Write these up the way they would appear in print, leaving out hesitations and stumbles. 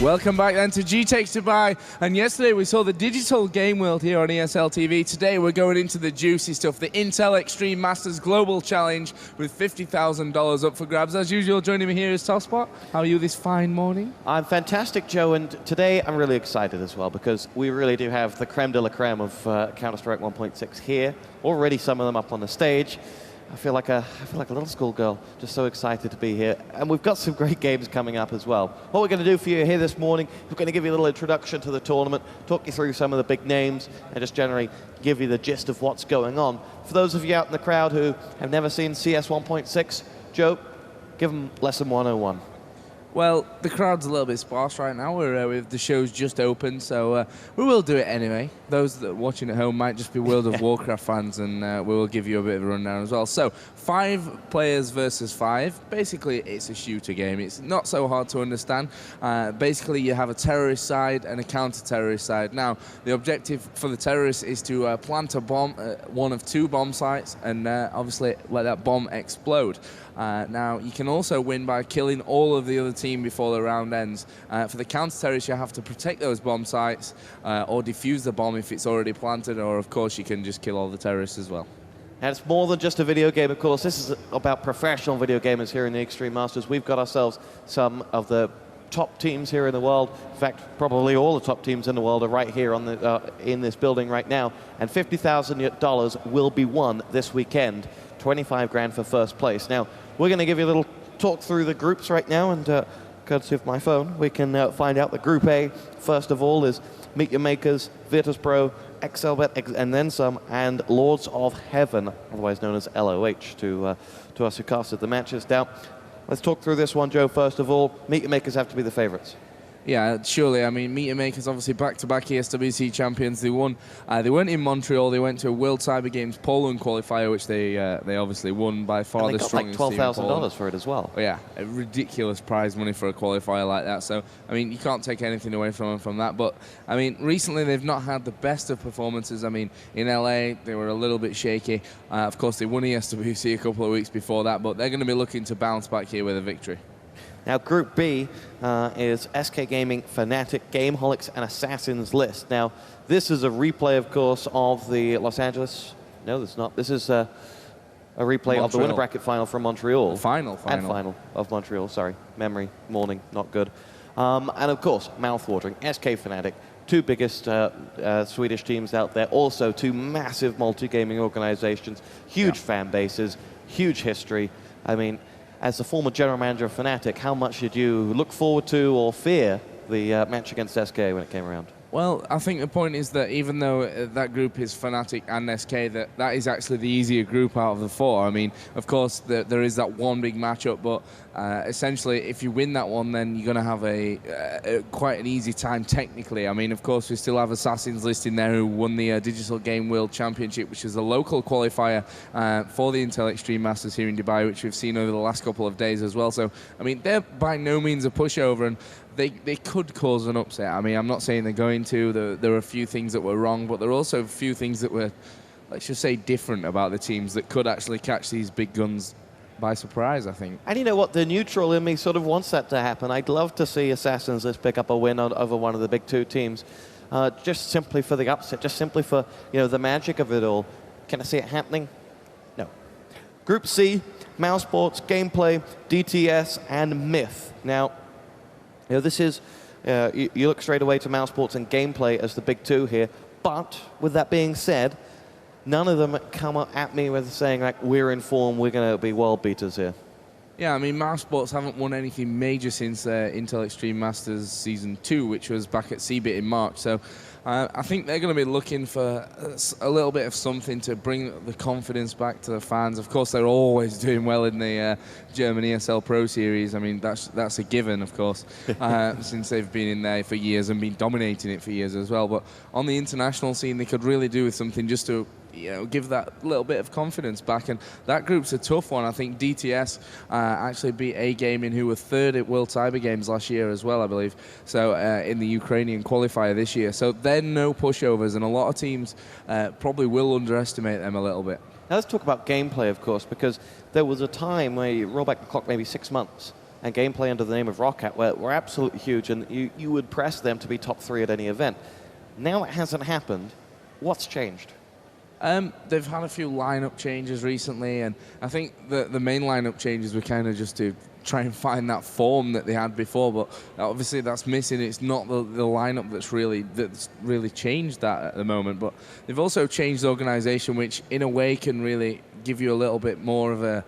Welcome back then to G-Tech Dubai. And yesterday we saw the digital game world here on ESL TV. Today we're going into the juicy stuff, the Intel Extreme Masters Global Challenge with $50,000 up for grabs. As usual, joining me here is Tosspot. How are you this fine morning? I'm fantastic, Joe, and today I'm really excited as well because we really do have the creme de la creme of Counter-Strike 1.6 here. Already some of them up on the stage. I feel like a little schoolgirl, just so excited to be here. And we've got some great games coming up as well. What we're going to do for you here this morning, we're going to give you a little introduction to the tournament, talk you through some of the big names, and just generally give you the gist of what's going on. For those of you out in the crowd who have never seen CS 1.6, Joe, give them Lesson 101. Well, the crowd's a little bit sparse right now. The show's just opened, so we will do it anyway. Those that are watching at home might just be World of Warcraft fans, and we will give you a bit of a rundown as well. So, 5 players versus 5. Basically, it's a shooter game. It's not so hard to understand. Basically, you have a terrorist side and a counter-terrorist side. Now, the objective for the terrorists is to plant a bomb at one of 2 bomb sites and obviously let that bomb explode. Now, you can also win by killing all of the other team before the round ends. For the counter-terrorists, you have to protect those bomb sites or defuse the bomb if it's already planted, or of course you can just kill all the terrorists as well. And it's more than just a video game, of course. This is about professional video gamers here in the Extreme Masters. We've got ourselves some of the top teams here in the world. In fact, probably all the top teams in the world are right here on the, in this building right now. And $50,000 will be won this weekend. 25 grand for first place. Now, we're going to give you a little talk through the groups right now, and courtesy of my phone, we can find out that Group A, first of all, is Meet Your Makers, Virtus.pro, XLBet, and then some, and Lords of Heaven, otherwise known as LOH, to us who casted the matches. Now, let's talk through this one, Joe. First of all, Meet Your Makers have to be the favorites. Yeah, surely. I mean, Meet Your Makers obviously back-to-back ESWC champions. They won. They weren't in Montreal. They went to a World Cyber Games Poland qualifier, which they obviously won by far the strongest team. And they got like $12,000 for it as well. Oh, yeah, a ridiculous prize money for a qualifier like that. So, I mean, you can't take anything away from that. But, I mean, recently they've not had the best of performances. I mean, in LA, they were a little bit shaky. Of course, they won ESWC a couple of weeks before that, but they're going to be looking to bounce back here with a victory. Now, Group B is SK Gaming, Fnatic, Gameholics, and Assassins list. Now, this is a replay, of course, of the Los Angeles. No, this is not. This is a replay of the winner bracket final from Montreal. Final of Montreal. Sorry, memory, morning, not good. And of course, mouthwatering. SK Fnatic, 2 biggest Swedish teams out there. Also, 2 massive multi-gaming organizations, huge fan bases, huge history. I mean, as the former general manager of Fnatic, how much did you look forward to or fear the match against SK when it came around? Well, I think the point is that even though that group is Fnatic and SK, that is actually the easier group out of the 4. I mean, of course, there is that one big matchup, but essentially, if you win that one, then you're going to have quite an easy time technically. I mean, of course, we still have Assassins list in there who won the Digital Game World Championship, which is a local qualifier for the Intel Extreme Masters here in Dubai, which we've seen over the last couple of days as well. So, I mean, they're by no means a pushover, and they could cause an upset. I mean, I'm not saying they're going to. There are a few things that were wrong, but there are also a few things that were, let's just say, different about the teams that could actually catch these big guns by surprise, I think. And you know what? The neutral in me sort of wants that to happen. I'd love to see Assassins let's pick up a win over one of the big 2 teams, just simply for the upset, just simply for the magic of it all. Can I see it happening? No. Group C, Mousesports, Gameplay, DTS, and Myth. Now, this is, you look straight away to Mousesports and Gameplay as the big 2 here, but with that being said, none of them come at me with saying, like, we're in form, we're going to be world beaters here. Yeah, I mean, Mousesports haven't won anything major since Intel Extreme Masters Season 2, which was back at CBIT in March. So I think they're going to be looking for a little bit of something to bring the confidence back to the fans. Of course, they're always doing well in the German ESL Pro Series. I mean, that's a given, of course, since they've been in there for years and been dominating it for years as well. But on the international scene, they could really do with something just to give that little bit of confidence back. And that group's a tough one. I think DTS actually beat A-Gaming, who were 3rd at World Cyber Games last year as well, I believe, so in the Ukrainian qualifier this year. So they're no pushovers, and a lot of teams probably will underestimate them a little bit. Now let's talk about Gameplay, of course, because there was a time where you roll back the clock maybe 6 months, and gameplay under the name of Roccat were absolutely huge, and you would press them to be top 3 at any event. Now it hasn't happened. What's changed? They've had a few lineup changes recently, and I think the main lineup changes were kind of just to try and find that form that they had before, but obviously that's missing. It's not the lineup that's really changed that at the moment, but they've also changed the organisation, which in a way can really give you a little bit more of an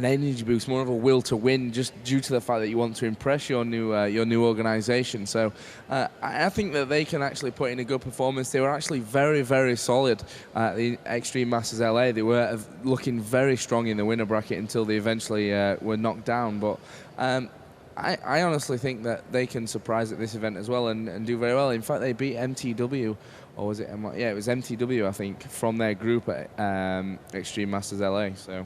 energy boost, more of a will to win, just due to the fact that you want to impress your new organisation. So I think that they can actually put in a good performance. They were actually very, very solid at the Extreme Masters LA. They were looking very strong in the winner bracket until they eventually were knocked down. But I honestly think that they can surprise at this event as well and do very well. In fact, they beat mTw. Or was it? Yeah, it was mTw, I think, from their group at Extreme Masters LA. So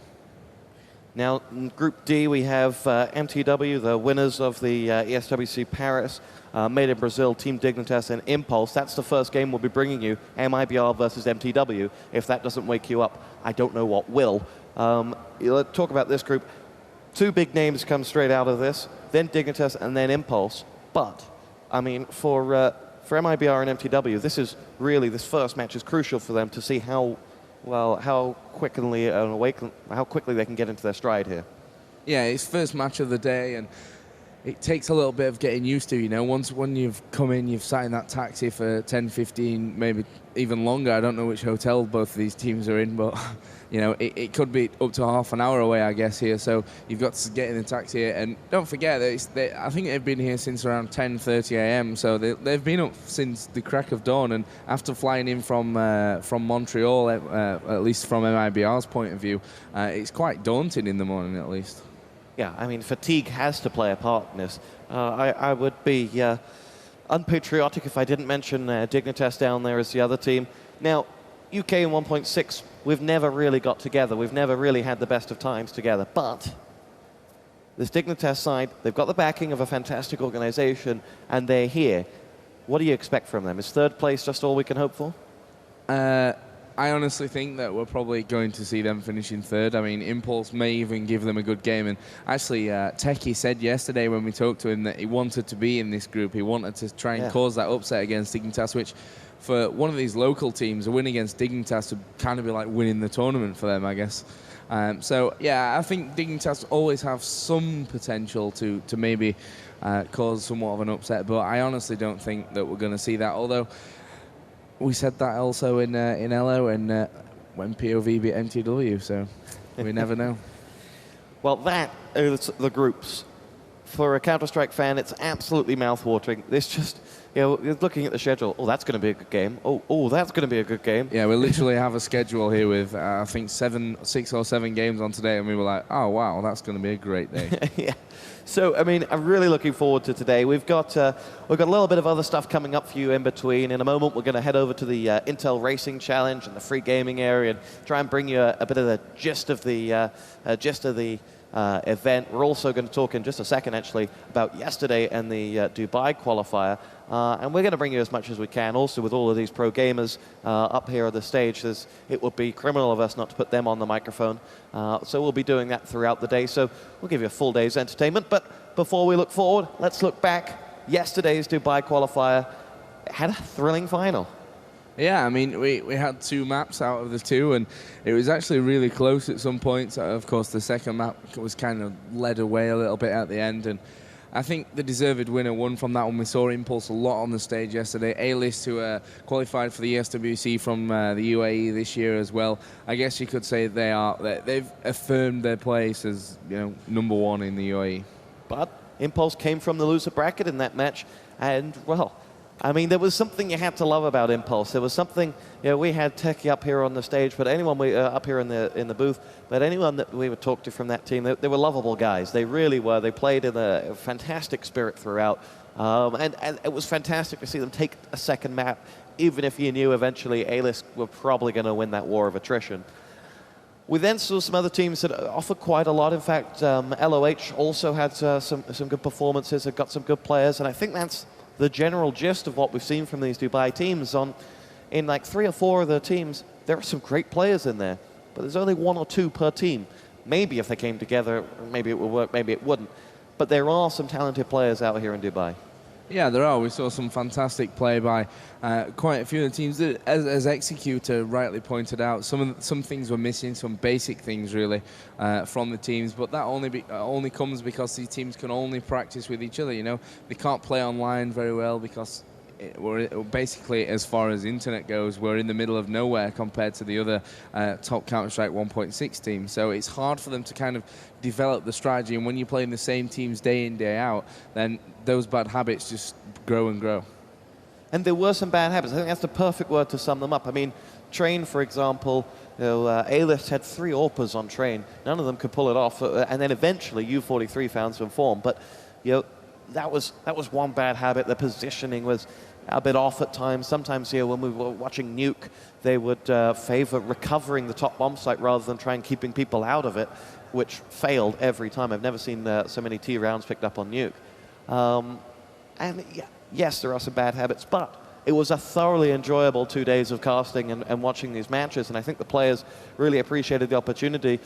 now, in Group D, we have mTw, the winners of the ESWC Paris, Made in Brazil, Team Dignitas, and Impulse. That's the first game we'll be bringing you, mibr versus mTw. If that doesn't wake you up, I don't know what will. Let's talk about this group. 2 big names come straight out of this, then Dignitas and then Impulse. But, I mean, for mibr and mTw, this first match is crucial for them to see how quickly they can get into their stride here. Yeah, it's first match of the day, and it takes a little bit of getting used to, you know. When you've come in, you've sat in that taxi for 10, 15, maybe even longer. I don't know which hotel both of these teams are in, but you know, it could be up to half an hour away, I guess, here. So you've got to get in the taxi here. And don't forget, I think they've been here since around 10:30 a.m. So they've been up since the crack of dawn. And after flying in from Montreal, at least from mibr's point of view, it's quite daunting in the morning, at least. Yeah, I mean, fatigue has to play a part in this. I would be unpatriotic if I didn't mention Dignitas down there as the other team. Now, UK in 1.6, we've never really got together. We've never really had the best of times together. But this Dignitas side, they've got the backing of a fantastic organization, and they're here. What do you expect from them? Is 3rd place just all we can hope for? I honestly think that we're probably going to see them finishing 3rd. I mean, Impulse may even give them a good game. And actually, Techie said yesterday when we talked to him that he wanted to be in this group. He wanted to try and cause that upset against Dignitas, which for one of these local teams, a win against Dignitas would kind of be like winning the tournament for them, I guess. So, yeah, I think Dignitas always have some potential to maybe cause somewhat of an upset. But I honestly don't think that we're going to see that, although we said that also in LO and when POV beat mTw, so we never know. Well, that is the groups. For a Counter-Strike fan, it's absolutely mouth-watering. This just, you know, you're looking at the schedule. Oh, that's going to be a good game. Oh, that's going to be a good game. Yeah, we literally have a schedule here with, I think, 6 or 7 games on today, and we were like, oh, wow, that's going to be a great day. Yeah. So, I mean, I'm really looking forward to today. We've got a little bit of other stuff coming up for you in between. In a moment, we're going to head over to the Intel Racing Challenge and the free gaming area and try and bring you a bit of the gist of the event. We're also going to talk in just a second, actually, about yesterday and the Dubai qualifier. And we're going to bring you as much as we can. Also, with all of these pro gamers up here on the stage, it would be criminal of us not to put them on the microphone. So we'll be doing that throughout the day. So we'll give you a full day's entertainment. But before we look forward, let's look back. Yesterday's Dubai qualifier had a thrilling final. Yeah, I mean, we had 2 maps out of the 2, and it was actually really close at some points. Of course, the second map was kind of led away a little bit at the end, and I think the deserved winner won from that one. We saw Impulse a lot on the stage yesterday. A-List, who qualified for the ESWC from the UAE this year as well. I guess you could say they've affirmed their place as, you know, #1 in the UAE. But Impulse came from the loser bracket in that match, and, well, I mean, there was something you had to love about Impulse. There was something, you know, we had Techie up here on the stage, but anyone up here in the booth, but anyone that we would talk to from that team, they were lovable guys. They really were. They played in a fantastic spirit throughout, and it was fantastic to see them take a second map, even if you knew eventually A-List were probably going to win that war of attrition. We then saw some other teams that offered quite a lot. In fact, LOH also had some good performances, had got some good players, and I think that's the general gist of what we've seen from these Dubai teams. In like 3 or 4 of the teams, there are some great players in there, but there's only 1 or 2 per team. Maybe if they came together, maybe it would work, maybe it wouldn't. but there are some talented players out here in Dubai. Yeah, there are. We saw some fantastic play by quite a few of the teams. That, as Executor rightly pointed out, some things were missing, some basic things really from the teams. But that only comes because these teams can only practice with each other. You know, they can't play online very well because we're basically, as far as internet goes, we're in the middle of nowhere compared to the other top Counter-Strike 1.6 teams. So it's hard for them to kind of develop the strategy. And when you're playing the same teams day in, day out, then those bad habits just grow and grow. And there were some bad habits. I think that's the perfect word to sum them up. I mean, Train, for example, you know, A-List had 3 AWPers on Train. None of them could pull it off. And then eventually U43 found some form. But, you know, that was one bad habit. The positioning was a bit off at times. Sometimes here when we were watching Nuke, they would favor recovering the top bomb site rather than trying keeping people out of it, which failed every time. I've never seen so many T rounds picked up on Nuke. And yeah, yes, there are some bad habits, but it was a thoroughly enjoyable 2 days of casting and watching these matches. And I think the players really appreciated the opportunity,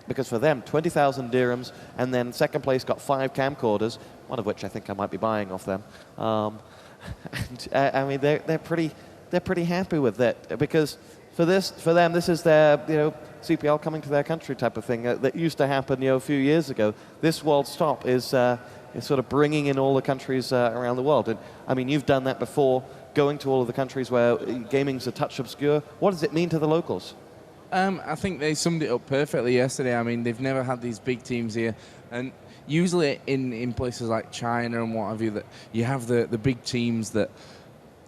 because for them, 20,000 dirhams, and then second place got 5 camcorders, one of which I think I might be buying off them. I mean, they're pretty happy with it, because for them, this is their, you know, CPL coming to their country type of thing that used to happen, you know, a few years ago. This World's Top is sort of bringing in all the countries around the world. And I mean, you've done that before, going to all of the countries where gaming's a touch obscure. What does it mean to the locals? I think they summed it up perfectly yesterday. I mean, they've never had these big teams here. And usually in places like China and what have you, that you have the big teams that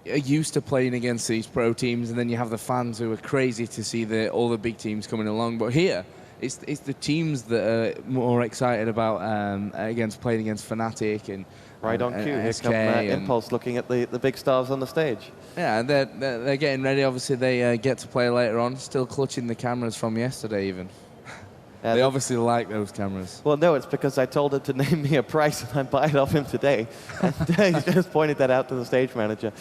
are used to playing against these pro teams, and then you have the fans who are crazy to see all the big teams coming along. But here, it's the teams that are more excited about playing against Fnatic and right on cue. Here come Impulse looking at the big stars on the stage. Yeah, and they're getting ready. Obviously, they get to play later on. Still clutching the cameras from yesterday, even. They obviously like those cameras. Well, no, it's because I told him to name me a price, and I buy it off him today. And he just pointed that out to the stage manager.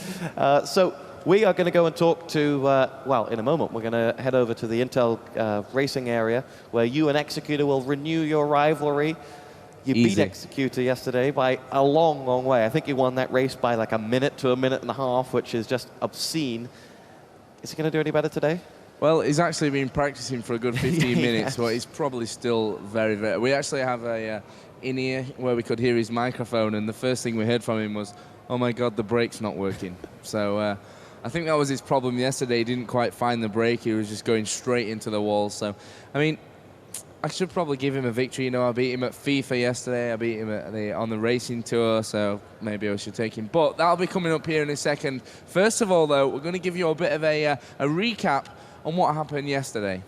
So we are going to go and talk to, well, in a moment, we're going to head over to the Intel racing area, where you and Executor will renew your rivalry. You beat Executor yesterday by a long, long way. I think you won that race by like a minute to a minute and a half, which is just obscene. Is he going to do any better today? Well, he's actually been practicing for a good 15 minutes, but he's probably still very, very... We actually have a in-ear where we could hear his microphone, and the first thing we heard from him was, oh my God, the brake's not working. So I think that was his problem yesterday. He didn't quite find the brake. He was just going straight into the wall. So, I mean, I should probably give him a victory. You know, I beat him at FIFA yesterday. I beat him on the racing tour, so maybe I should take him. But that'll be coming up here in a second. First of all, though, we're going to give you a bit of a recap on what happened yesterday.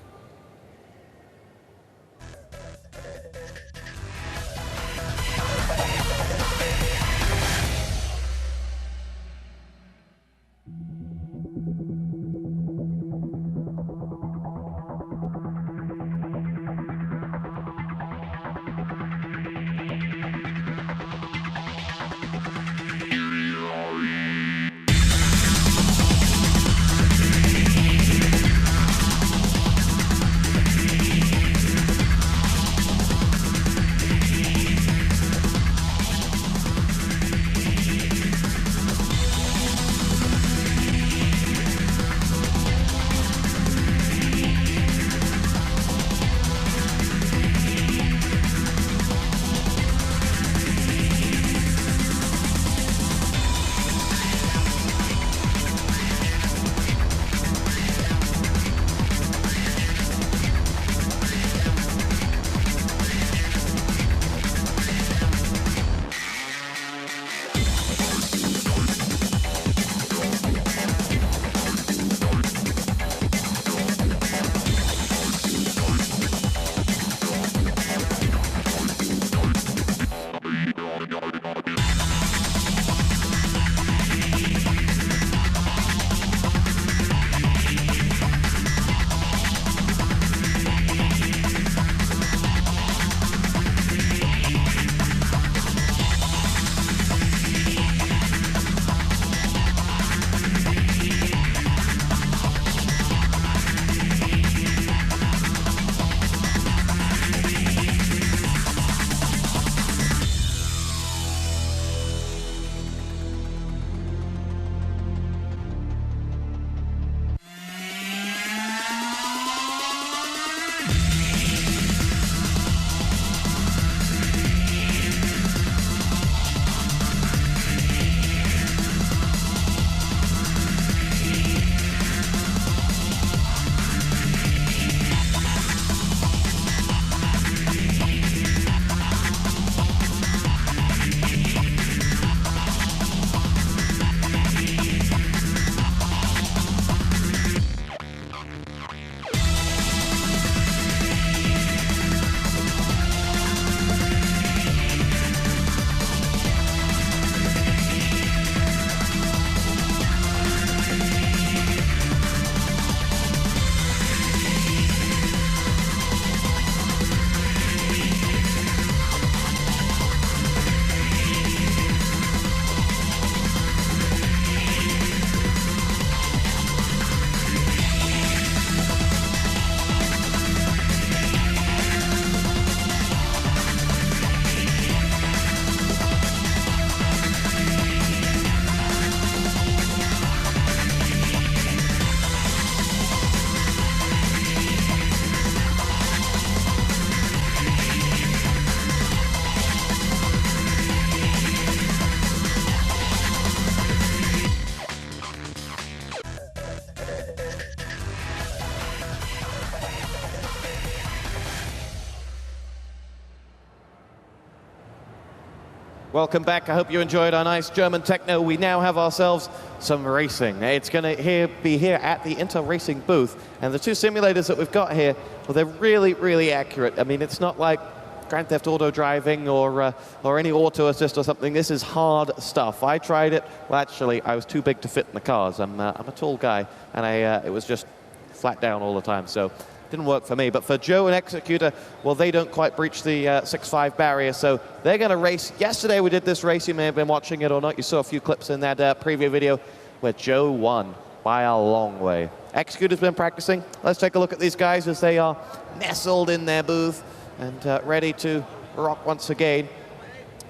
Welcome back. I hope you enjoyed our nice German techno. We now have ourselves some racing. It's going to be here at the Intel Racing booth. And the two simulators that we've got here, well, they're really, really accurate. I mean, it's not like Grand Theft Auto driving or any auto assist or something. This is hard stuff. I tried it. Well, actually, I was too big to fit in the cars. I'm a tall guy, and it was just flat down all the time. So didn't work for me. But for Joe and Executor, well, they don't quite breach the 6.5 barrier, so they're going to race. Yesterday we did this race. You may have been watching it or not. You saw a few clips in that preview video where Joe won by a long way. Executor's been practicing. Let's take a look at these guys as they are nestled in their booth and ready to rock once again.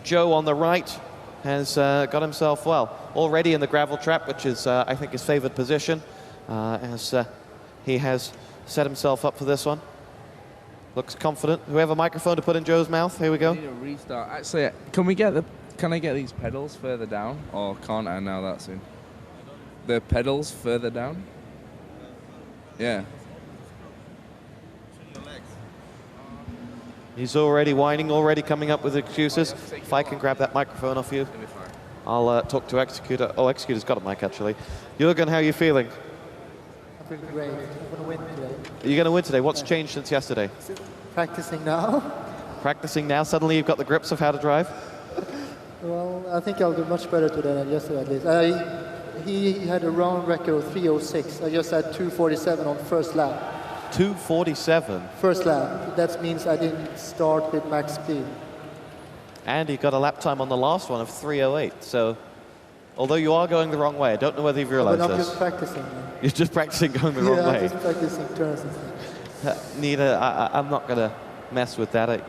Joe on the right has got himself, well, already in the gravel trap, which is, I think, his favored position, as he has set himself up for this one. Looks confident. Do we have a microphone to put in Joe's mouth? Here we go. I need a restart. Actually, can I get these pedals further down, or can't I now that soon? The pedals further down? Yeah. He's already whining, already coming up with excuses. If I can grab that microphone off you, I'll talk to Executor. Oh, Executor's got a mic, actually. Jürgen, how are you feeling? I feel great. I'm going to win today. Are you going to win today? What's changed since yesterday? Practicing now. Practicing now? Suddenly you've got the grips of how to drive? Well, I think I'll do much better today than yesterday at least. He had a round record of 3:06. I just had 2:47 on first lap. 2:47? First lap. That means I didn't start with max speed. And he got a lap time on the last one of 3:08. So, although you are going the wrong way, I don't know whether you've realized this. But I'm just practicing. You're just practicing going the wrong way. Yeah, just practicing turns and stuff. Neither. I'm not going to mess with that.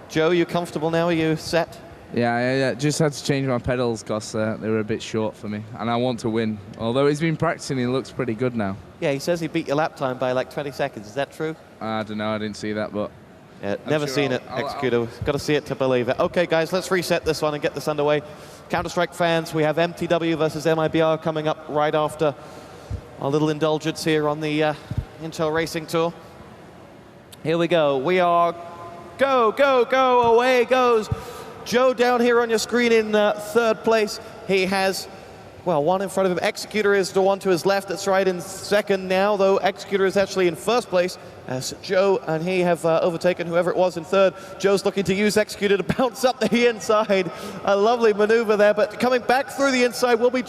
Joe, you comfortable now? Are you set? Yeah, I just had to change my pedals because they were a bit short for me, and I want to win. Although he's been practicing, he looks pretty good now. Yeah, he says he beat your lap time by like 20 seconds. Is that true? I don't know, I didn't see that, but... Yeah, never seen it, Executor. Got to see it to believe it. Okay, guys, let's reset this one and get this underway. Counter-Strike fans, we have mTw versus mibr coming up right after our little indulgence here on the Intel Racing Tour. Here we go. We are go, go, go, away goes Joe down here on your screen in third place. He has, well, one in front of him. Executor is the one to his left. That's right, in second now, though Executor is actually in first place as Joe and he have overtaken whoever it was in third. Joe's looking to use Executor to bounce up the inside. A lovely maneuver there, but coming back through the inside will be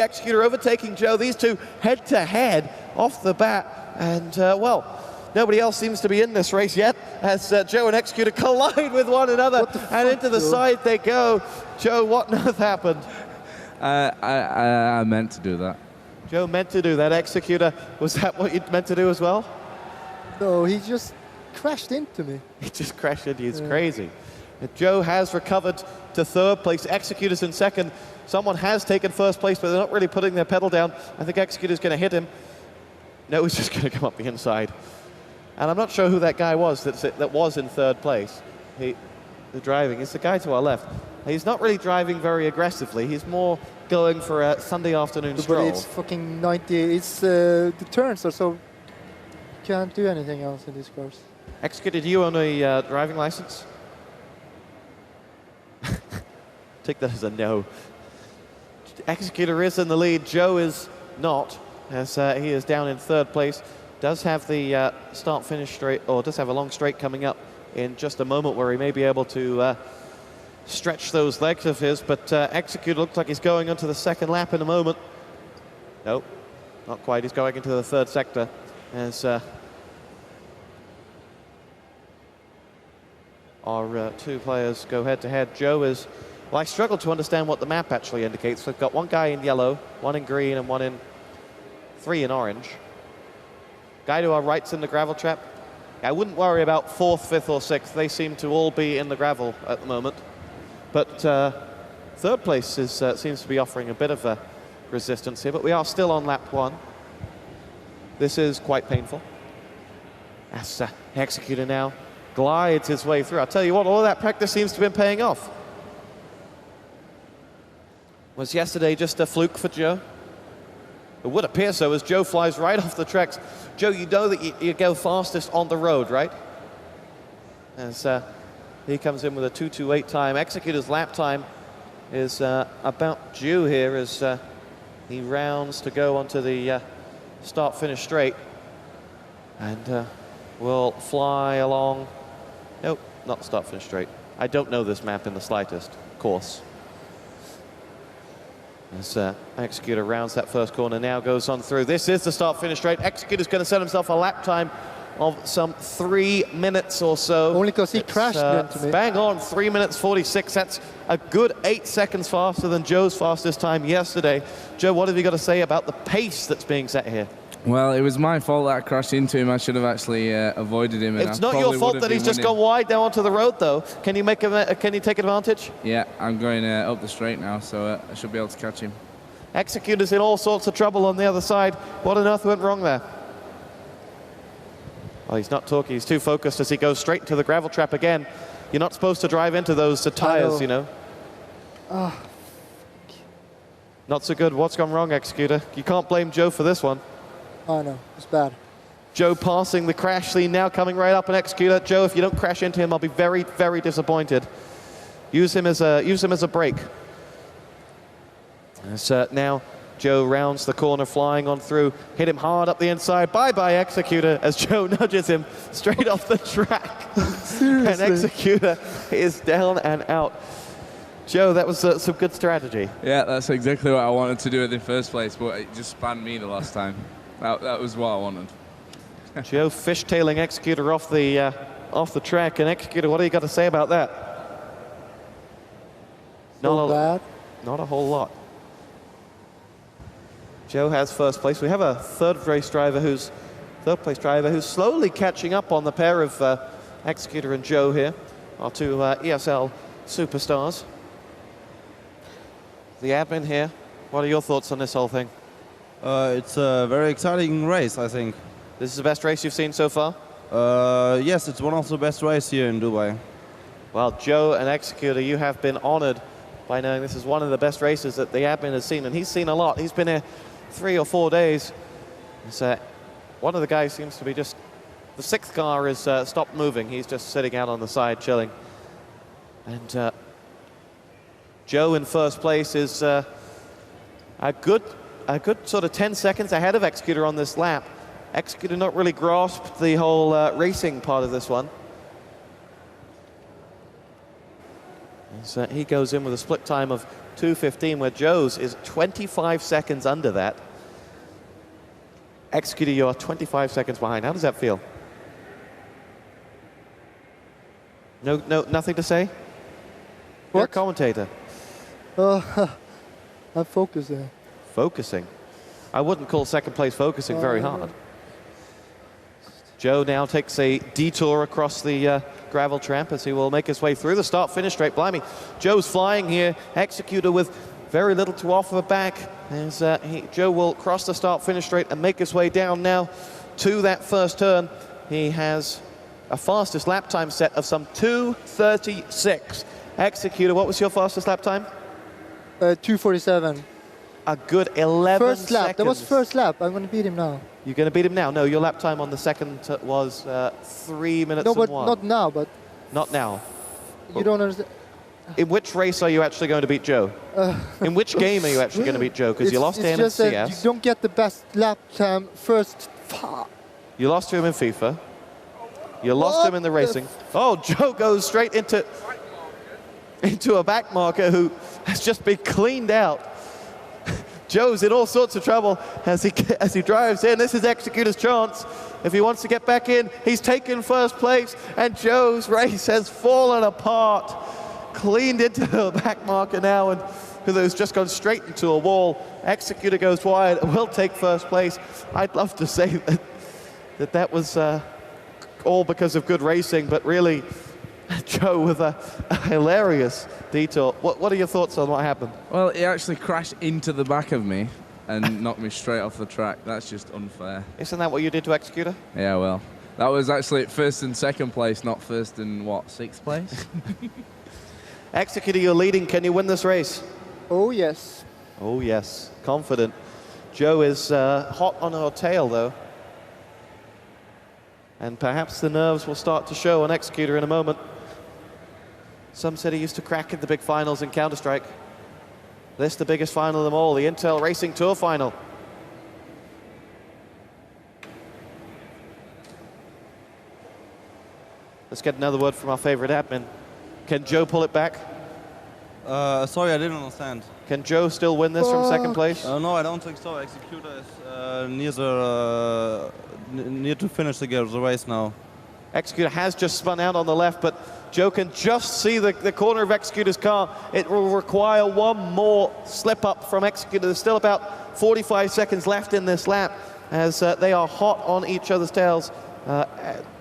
Executor overtaking Joe. These two head to head off the bat, and well, nobody else seems to be in this race yet as Joe and Executor collide with one another, and into the side they go. Joe, what on earth happened? I meant to do that. Joe meant to do that. Executor, was that what you meant to do as well? No, he just crashed into me. He just crashed into you. It's crazy. Joe has recovered to third place. Executor's in second. Someone has taken first place, but they're not really putting their pedal down. I think Executor's going to hit him. No, he's just going to come up the inside. And I'm not sure who that guy was that was in third place. The driving. It's the guy to our left. He's not really driving very aggressively. He's more going for a Sunday afternoon stroll. But it's fucking 90. It's the turns are so... Can't do anything else in this course. Executor, do you own a driving license? Take that as a no. Executor is in the lead. Joe is not, as he is down in third place. Does have the start-finish straight, or does have a long straight coming up in just a moment where he may be able to stretch those legs of his, but Executor looks like he's going onto the second lap in a moment. Nope, not quite. He's going into the third sector as our two players go head-to-head. Joe is, well, I struggle to understand what the map actually indicates. We've got one guy in yellow, one in green, and three in orange. Guy to our right's in the gravel trap. I wouldn't worry about fourth, fifth, or sixth. They seem to all be in the gravel at the moment. But third place seems to be offering a bit of a resistance here, but we are still on lap one. This is quite painful. As Executor now glides his way through. I'll tell you what, all of that practice seems to have been paying off. Was yesterday just a fluke for Joe? It would appear so, as Joe flies right off the tracks. Joe, you know that you go fastest on the road, right? As He comes in with a 2:28 time. Executor's lap time is about due here as he rounds to go onto the start-finish straight. And will fly along. Nope, not start-finish straight. I don't know this map in the slightest, of course. As Executor rounds that first corner, now goes on through. This is the start-finish straight. Executor's going to set himself a lap time of some 3 minutes or so. Only because he crashed into me. Bang on, 3 minutes 46. That's a good 8 seconds faster than Joe's fastest time yesterday. Joe, what have you got to say about the pace that's being set here? Well, it was my fault that I crashed into him. I should have actually avoided him. It's not your fault that he's just gone wide down onto the road, though. Can you can you take advantage? Yeah, I'm going up the straight now, so I should be able to catch him. Executor's in all sorts of trouble on the other side. What on earth went wrong there? Well, he's not talking. He's too focused as he goes straight into the gravel trap again. You're not supposed to drive into those tires, you know. Not so good. What's gone wrong, Executor? You can't blame Joe for this one. Oh, no, it's bad. Joe passing the crash scene now, coming right up an Executor. Joe, if you don't crash into him, I'll be very, very disappointed. Use him as a brake. As now Joe rounds the corner, flying on through. Hit him hard up the inside. Bye-bye, Executor, as Joe nudges him straight off the track. Seriously? And Executor is down and out. Joe, that was some good strategy. Yeah, that's exactly what I wanted to do in the first place, but it just spanned me the last time. That was what I wanted. Joe fishtailing Executor off the track. And Executor, what do you got to say about that? So bad. Not a whole lot. Joe has first place. We have a third place driver who's slowly catching up on the pair of Executor and Joe here, our two ESL superstars. The admin here, what are your thoughts on this whole thing? It's a very exciting race, I think. This is the best race you've seen so far? Yes, it's one of the best races here in Dubai. Well, Joe and Executor, you have been honored by knowing this is one of the best races that the admin has seen, and he's seen a lot. He's been here 3 or 4 days. One of the guys seems to be just... The sixth car is stopped moving. He's just sitting out on the side, chilling. And Joe in first place is a good sort of 10 seconds ahead of Executor on this lap. Executor not really grasped the whole racing part of this one. So he goes in with a split time of 2:15, where Joe's is 25 seconds under that. Executor, you're 25 seconds behind. How does that feel? No, nothing to say? You're a commentator. I'm focusing. Focusing? I wouldn't call second place focusing very hard. Joe now takes a detour across the gravel trap as he will make his way through the start-finish straight. Blimey, Joe's flying here. Executor with very little to offer back. As Joe will cross the start-finish straight and make his way down now to that first turn. He has a fastest lap time set of some 2:36. Executor, what was your fastest lap time? 2:47. A good 11 First lap. seconds. That was first lap. I'm going to beat him now. You're going to beat him now? No, your lap time on the second was 3 minutes No, and but 1. not now. But Not now. you don't understand. In which race are you actually going to beat Joe? In which game are you actually going to beat Joe? Because you lost to him in It's just that CS. you don't get the best lap time first. You lost to him in FIFA. You lost to him in the racing. Oh, Joe goes straight into a back marker who has just been cleaned out. Joe's in all sorts of trouble as he drives in. This is Executor's chance. If he wants to get back in, he's taken first place, and Joe's race has fallen apart. Cleaned into the back marker now, and who's just gone straight into a wall. Executor goes wide, will take first place. I'd love to say that was all because of good racing, but really, Joe with a hilarious detour. What are your thoughts on what happened? Well, he actually crashed into the back of me and knocked me straight off the track. That's just unfair. Isn't that what you did to Executor? Yeah, well, that was actually first and second place, not first and, sixth place? Executor, you're leading. Can you win this race? Oh, yes. Oh, yes. Confident. Joe is hot on her tail, though. And perhaps the nerves will start to show on Executor in a moment. Some said he used to crack in the big finals in Counter-Strike. This the biggest final of them all, the Intel Racing Tour final. Let's get another word from our favorite admin. Can Joe pull it back? Sorry, I didn't understand. Can Joe still win this from second place? No, I don't think so. Executor is near to finish the race now. Executor has just spun out on the left, but Joe can just see the corner of Executor's car. It will require one more slip up from Executor. There's still about 45 seconds left in this lap as they are hot on each other's tails.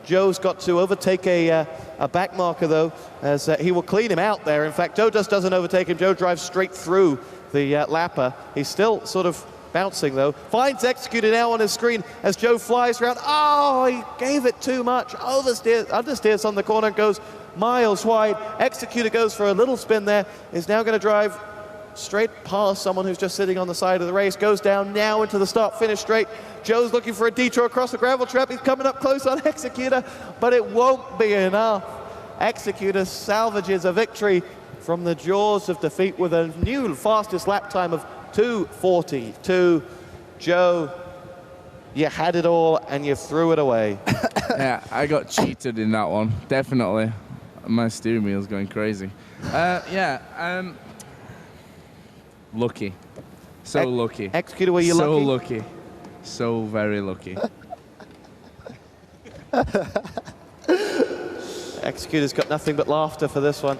Joe's got to overtake a back marker, though, as he will clean him out there. In fact, Joe just doesn't overtake him. Joe drives straight through the lapper. He's still sort of bouncing, though. Finds Executor now on his screen as Joe flies around. Oh, he gave it too much. Understeers on the corner, goes miles wide. Executor goes for a little spin there. Is now going to drive straight past someone who's just sitting on the side of the race. Goes down now into the start-finish straight. Joe's looking for a detour across the gravel trap. He's coming up close on Executor, but it won't be enough. Executor salvages a victory from the jaws of defeat with a new fastest lap time of 2:42. Joe, you had it all and you threw it away. Yeah, I got cheated in that one, definitely. My steering wheel's going crazy. Lucky. So lucky. Executor, were you lucky? So lucky. So very lucky. Executor's got nothing but laughter for this one.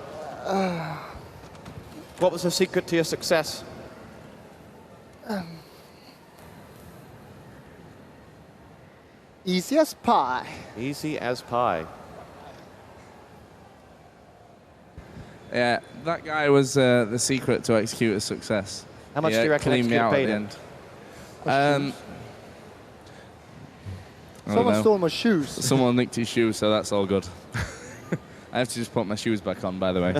What was the secret to your success? Easy as pie. Easy as pie. Yeah, that guy was the secret to Executor's success. How much do you reckon cleaned me Executor out at paid the him? end. Someone stole my shoes. Someone nicked his shoes, so that's all good. I have to just put my shoes back on, by the way.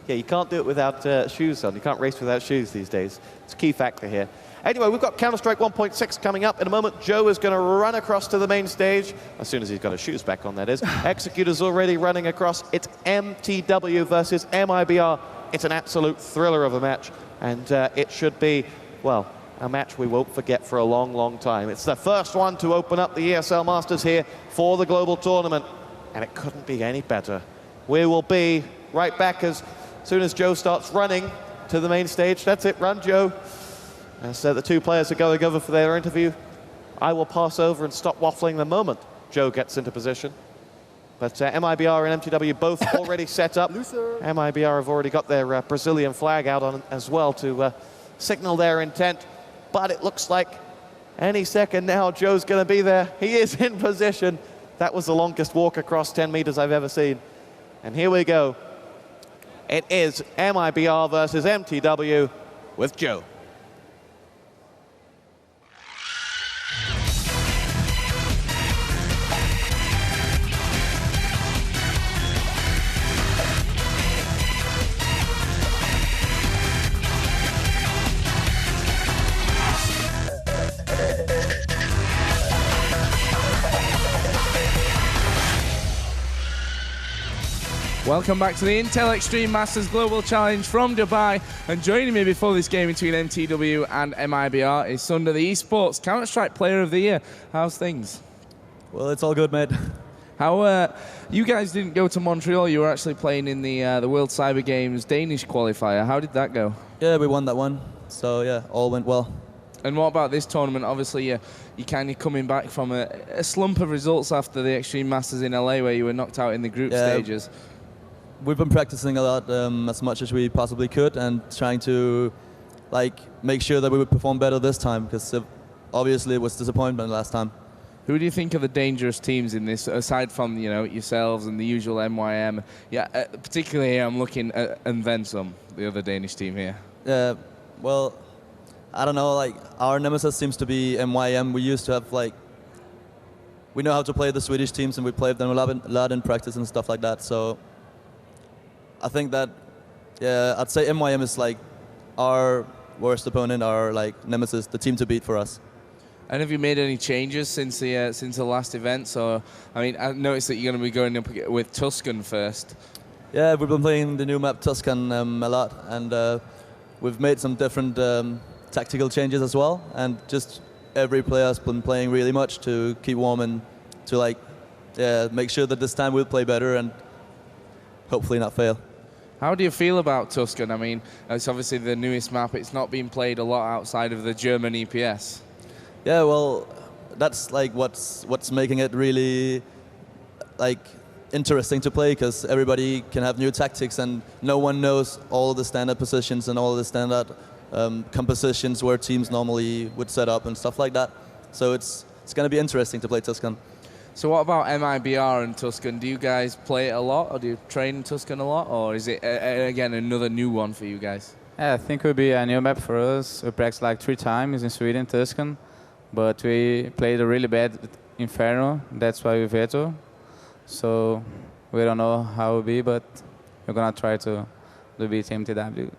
Yeah, you can't do it without shoes on. You can't race without shoes these days. It's a key factor here. Anyway, we've got Counter-Strike 1.6 coming up in a moment. Joe is going to run across to the main stage, as soon as he's got his shoes back on, that is. Executor's already running across. It's mTw versus mibr. It's an absolute thriller of a match, and it should be, well, a match we won't forget for a long, long time. It's the first one to open up the ESL Masters here for the global tournament, and it couldn't be any better. We will be right back as soon as Joe starts running to the main stage. That's it, run, Joe. As the two players are going over for their interview, I will pass over and stop waffling the moment Joe gets into position. But mibr and mTw both already set up. mibr have already got their Brazilian flag out on as well to signal their intent. But it looks like any second now Joe's going to be there. He is in position. That was the longest walk across 10 meters I've ever seen. And here we go. It is mibr versus mTw with Joe. Welcome back to the Intel Extreme Masters Global Challenge from Dubai. And joining me before this game between mTw and mibr is Sunder, the esports Counter-Strike Player of the Year. How's things? Well, it's all good, mate. How you guys didn't go to Montreal? You were actually playing in the World Cyber Games Danish qualifier. How did that go? Yeah, we won that one. So yeah, all went well. And what about this tournament? Obviously, you're kind of coming back from a slump of results after the Extreme Masters in LA, where you were knocked out in the group stages. We've been practicing a lot, as much as we possibly could, and trying to make sure that we would perform better this time, because obviously it was disappointment last time. Who do you think are the dangerous teams in this, aside from yourselves and the usual MYM? Yeah, particularly I'm looking at and then some, the other Danish team here. Yeah, well, I don't know. Our nemesis seems to be MYM. We used to have we know how to play the Swedish teams, and we played them a lot in practice and stuff like that. So I think that, yeah, I'd say MYM is our worst opponent, our nemesis, the team to beat for us. And have you made any changes since the last event? So, I mean, I noticed that you're going to be going up with Tuscan first. Yeah, we've been playing the new map Tuscan a lot, and we've made some different tactical changes as well, and just every player has been playing really much to keep warm and to like make sure that this time we'll play better and hopefully not fail. How do you feel about Tuscan? I mean, it's obviously the newest map. It's not been played a lot outside of the German EPS. Yeah, well, that's like what's making it really like interesting to play, because everybody can have new tactics and no one knows all the standard positions and all the standard compositions where teams normally would set up and stuff like that. So it's going to be interesting to play Tuscan. So what about mibr and Tuscan? Do you guys play it a lot, or do you train in Tuscan a lot, or is it again another new one for you guys? Yeah, I think it will be a new map for us. We practiced like 3 times in Sweden, Tuscan, but we played a really bad Inferno. That's why we veto. So we don't know how it will be, but we're gonna try to beat mTw.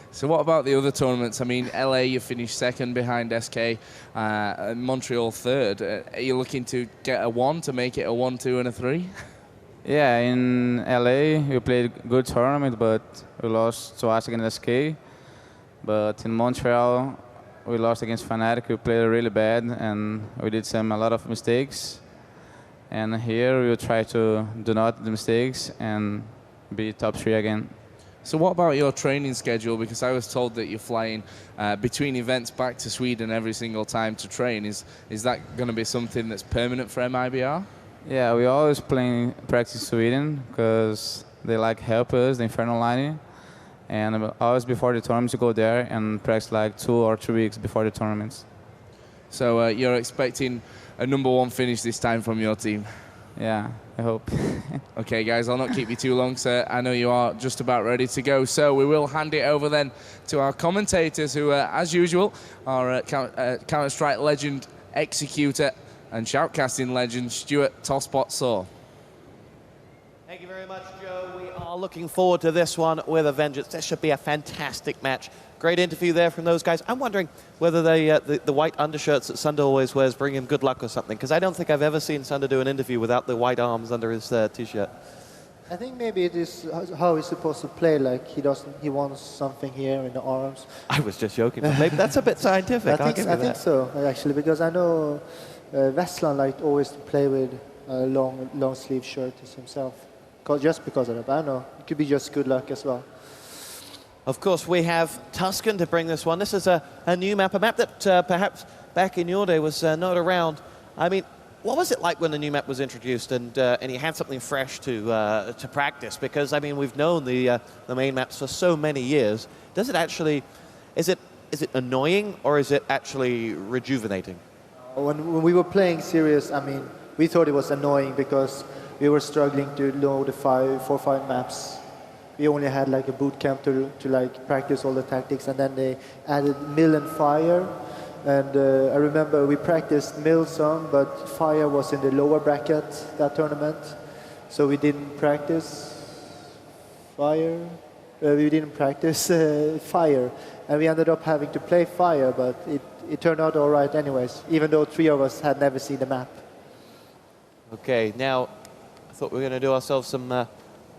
So what about the other tournaments? I mean, LA, you finished second behind SK, Montreal third. Are you looking to get a 1 to make it a 1, 2, and a 3? Yeah, in LA we played good tournament, but we lost twice against SK. But in Montreal we lost against Fnatic. We played really bad and we did a lot of mistakes. And here we will try to do not the mistakes and be top 3 again. So what about your training schedule? Because I was told that you're flying between events back to Sweden every single time to train. Is that going to be something that's permanent for mibr? Yeah, we always practice Sweden because they like help us, the Inferno line. And always before the tournaments you go there and practice like 2 or 3 weeks before the tournaments. So you're expecting a #1 finish this time from your team? Yeah, I hope. Okay, guys, I'll not keep you too long, sir. I know you are just about ready to go. So we will hand it over then to our commentators who, as usual, are Counter-Strike legend, Executor, and shoutcasting legend, Stuart Tosspot Saw. Thank you very much, Joe. We are looking forward to this one with a vengeance. This should be a fantastic match. Great interview there from those guys. I'm wondering whether the white undershirts that Sunder always wears bring him good luck or something, because I don't think I've ever seen Sunder do an interview without the white arms under his T-shirt. I think maybe it is how he's supposed to play. Like he wants something here in the arms. I was just joking, but maybe that's a bit scientific. I think so, actually, because I know Westland liked always to play with a long sleeve shirt himself, just because of that. But I don't know. It could be just good luck as well. Of course, we have Tuscan to bring this one. This is a new map, a map that perhaps back in your day was not around. I mean, what was it like when the new map was introduced and you had something fresh to practice? Because, I mean, we've known the main maps for so many years. Does it actually, is it annoying or is it actually rejuvenating? When we were playing serious, I mean, we thought it was annoying because we were struggling to load the 4 or 5 maps. We only had like a boot camp to like practice all the tactics, and then they added mill and fire. And I remember we practiced mill some, but fire was in the lower bracket that tournament, so we didn't practice fire. We didn't practice fire, and we ended up having to play fire, but it turned out all right anyways, even though 3 of us had never seen the map. Okay, now I thought we were going to do ourselves some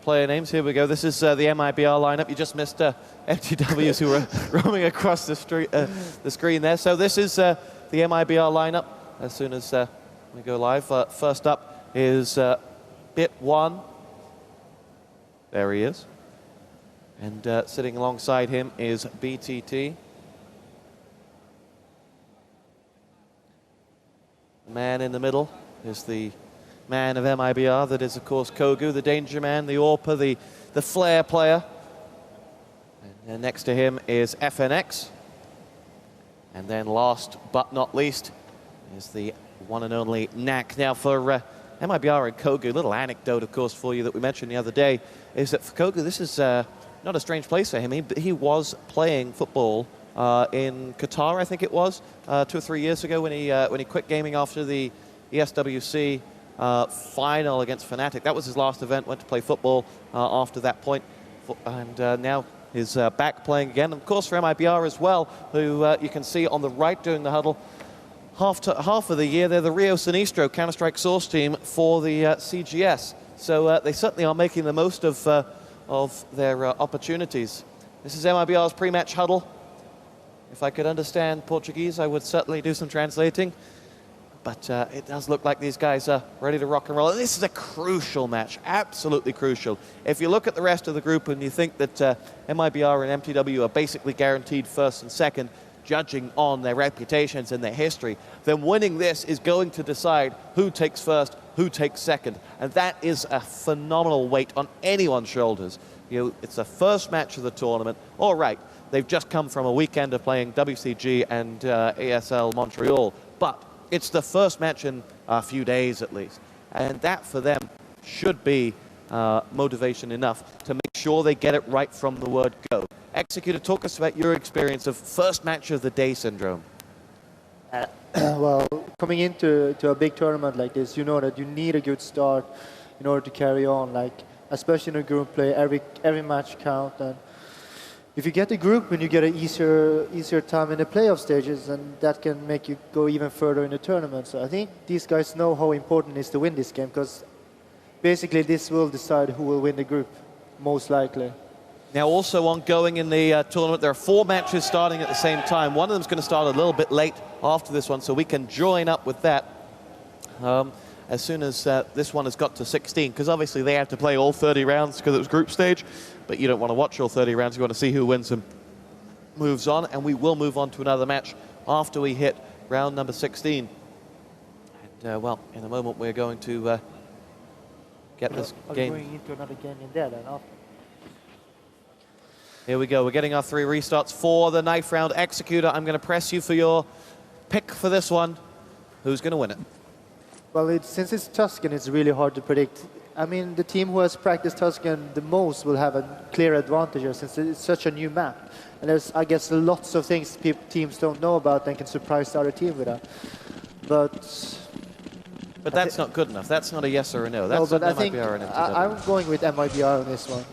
player names. Here we go. This is the mibr lineup. You just missed mTws who were roaming across the screen there. So this is the mibr lineup as soon as we go live. First up is Bit1. There he is. And sitting alongside him is BTT. The man in the middle is the man of mibr, that is, of course, Kogu, the danger man, the AWPer, the flare player. And next to him is FNX. And then last but not least is the one and only Knack. Now for mibr and Kogu, a little anecdote, of course, for you that we mentioned the other day, is that for Kogu, this is not a strange place for him. He was playing football in Qatar, I think it was, 2 or 3 years ago when he quit gaming after the ESWC final against Fnatic. That was his last event, went to play football after that point, and now is back playing again. And of course for mibr as well, who you can see on the right doing the huddle. Half of the year, they're the Rio Sinistro Counter-Strike source team for the CGS. So they certainly are making the most of their opportunities. This is MIBR's pre-match huddle. If I could understand Portuguese, I would certainly do some translating. But it does look like these guys are ready to rock and roll. And this is a crucial match, absolutely crucial. If you look at the rest of the group and you think that MIBR and mTw are basically guaranteed first and second, judging on their reputations and their history, then winning this is going to decide who takes first, who takes second. And that is a phenomenal weight on anyone's shoulders. You know, it's the first match of the tournament. All right, they've just come from a weekend of playing WCG and ASL Montreal, but it's the first match in a few days at least. And that for them should be motivation enough to make sure they get it right from the word go. Executor, talk us about your experience of first match of the day syndrome. Well, coming into a big tournament like this, you know that you need a good start in order to carry on. Like, especially in a group play, every match counts. And if you get the group, and you get an easier time in the playoff stages, and that can make you go even further in the tournament. So I think these guys know how important it is to win this game, because basically this will decide who will win the group, most likely. Now also ongoing in the tournament, there are 4 matches starting at the same time. One of them is going to start a little bit late after this one, so we can join up with that as soon as this one has got to 16, because obviously they have to play all 30 rounds because it was group stage, but you don't want to watch all 30 rounds, you want to see who wins and moves on, and we will move on to another match after we hit round number 16. And well, in a moment we're going to get this game. Are we going into another game in there then after? Here we go, we're getting our 3 restarts for the knife round. Executor, I'm going to press you for your pick for this one. Who's going to win it? Well, since it's Tuscan, it's really hard to predict. I mean, the team who has practiced Tuscan the most will have a clear advantage here, since it's such a new map. And there's, I guess, lots of things teams don't know about and can surprise the other team with that. But that's not good enough. That's not a yes or a no. That's no, but I think MIBR and mTw. I'm going with MIBR on this one,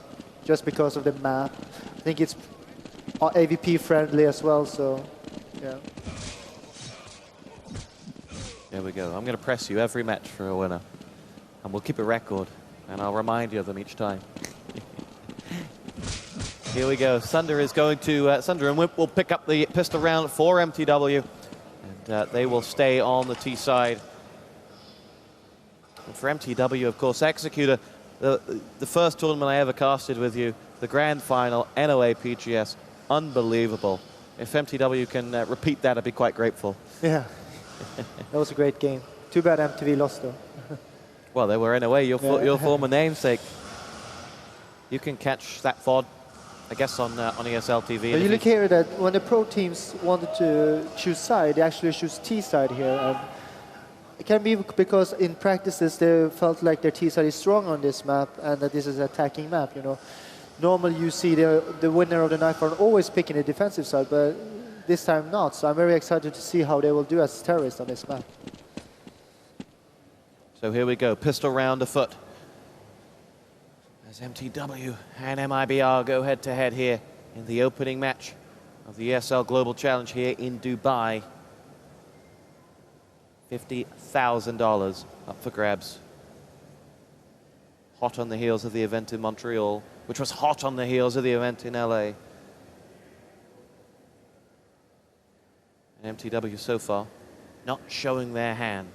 just because of the map. I think it's AVP friendly as well, so yeah. There we go. I'm going to press you every match for a winner. And we'll keep a record, and I'll remind you of them each time. Here we go. Sunder is going to... Sunder and Wimp will pick up the pistol round for mTw, and they will stay on the T side. And for mTw, of course, Executor, the first tournament I ever casted with you, the grand final, NOA PGS, unbelievable. If mTw can repeat that, I'd be quite grateful. Yeah, that was a great game. Too bad MTV lost, though. Well, they were NOA, your former namesake. You can catch that VOD, I guess, on ESL TV. But you look here that when the pro teams wanted to choose side, they actually choose T side here. And it can be because in practices they felt like their T side is strong on this map and that this is an attacking map, you know. Normally you see the winner of the knife round always picking the defensive side, but this time not. So I'm very excited to see how they will do as terrorists on this map. So here we go, pistol round afoot. As mTw and MIBR go head-to-head here in the opening match of the ESL Global Challenge here in Dubai. $50,000 up for grabs. Hot on the heels of the event in Montreal, which was hot on the heels of the event in LA. And mTw so far not showing their hand.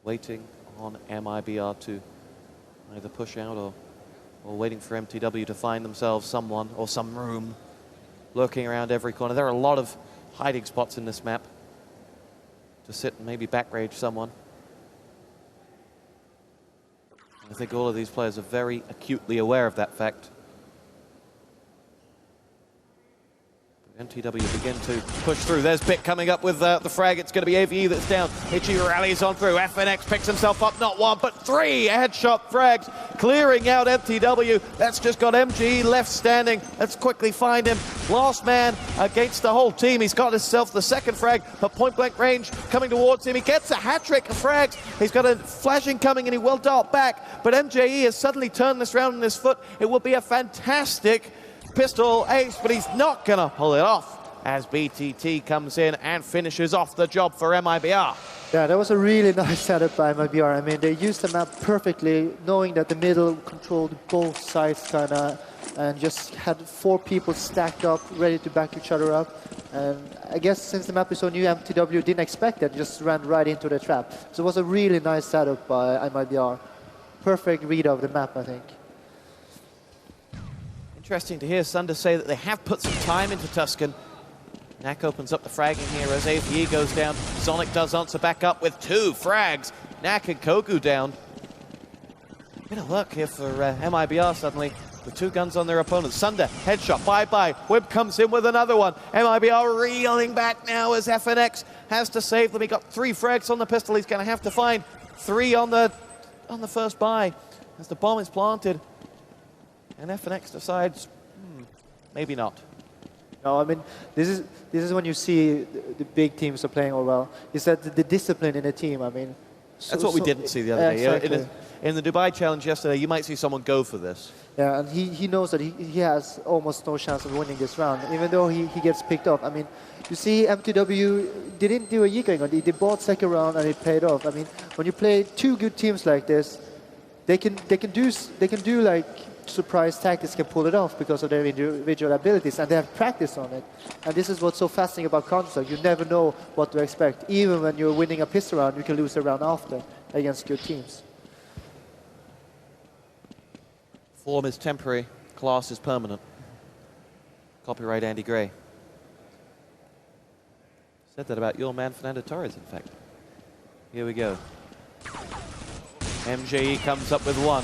Waiting on mibr to either push out or waiting for mTw to find themselves someone or some room lurking around every corner. There are a lot of hiding spots in this map to sit and maybe back rage someone. I think all of these players are very acutely aware of that fact. mTw begin to push through. There's Bit coming up with the frag. It's going to be AVE that's down. Itchy rallies on through. FNX picks himself up. Not one, but 3 headshot frags. Clearing out mTw. That's just got MGE left standing. Let's quickly find him. Last man against the whole team. He's got himself the second frag, but point blank range coming towards him. He gets a hat trick of frags. He's got a flashing coming and he will dial back, but MJE has suddenly turned this round on his foot. It will be a fantastic pistol ace, but he's not going to pull it off as BTT comes in and finishes off the job for MIBR. Yeah, that was a really nice setup by mibr. I mean, they used the map perfectly, knowing that the middle controlled both sides kind of, and just had 4 people stacked up, ready to back each other up. And I guess since the map is so new, mTw didn't expect that, just ran right into the trap. So it was a really nice setup by mibr. Perfect read of the map, I think. Interesting to hear Sunder say that they have put some time into Tuscan. Knack opens up the fragging here as AVE goes down. Sonic does answer back up with 2 frags. Knack and Kogu down. Bit of luck here for mibr suddenly, with 2 guns on their opponent. Sunder, headshot, bye-bye. Wib comes in with another one. mibr reeling back now as FNX has to save them. He got 3 frags on the pistol. He's going to have to find 3 on the first buy as the bomb is planted. And FNX decides, maybe not. No, I mean, this is when you see the big teams are playing all well. Is that the discipline in a team? I mean, that's what we didn't see the other day. Exactly. In the Dubai Challenge yesterday, you might see someone go for this. Yeah, and he knows that he has almost no chance of winning this round, even though he gets picked up. I mean, you see mTw didn't do a Yigang. They bought second round and it paid off. I mean, when you play 2 good teams like this, they can do like surprise tactics, can pull it off because of their individual abilities, and they have practice on it. And this is what's so fascinating about Counter-Strike. You never know what to expect. Even when you're winning a pistol round, you can lose a round after against good teams. Form is temporary, class is permanent. Copyright Andy Gray. Said that about your man Fernando Torres, in fact. Here we go. MJE comes up with 1.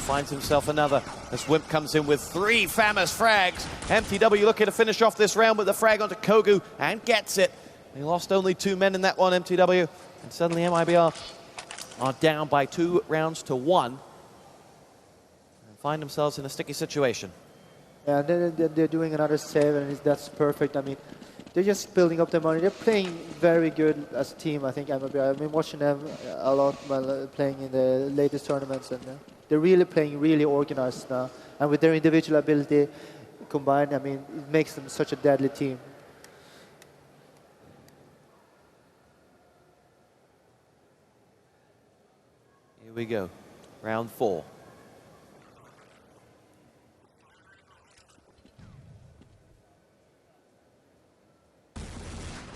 Finds himself another as Wimp comes in with 3 famous frags. mTw looking to finish off this round with a frag onto Kogu and gets it. They lost only 2 men in that one, mTw, and suddenly mibr are down by 2 rounds to 1 and find themselves in a sticky situation. Yeah, they're doing another save, and that's perfect. I mean, they're just building up their money. They're playing very good as a team, I think, mibr. I've been watching them a lot while playing in the latest tournaments, and they're really playing really organized now. And with their individual ability combined, I mean, it makes them such a deadly team. Here we go, round 4.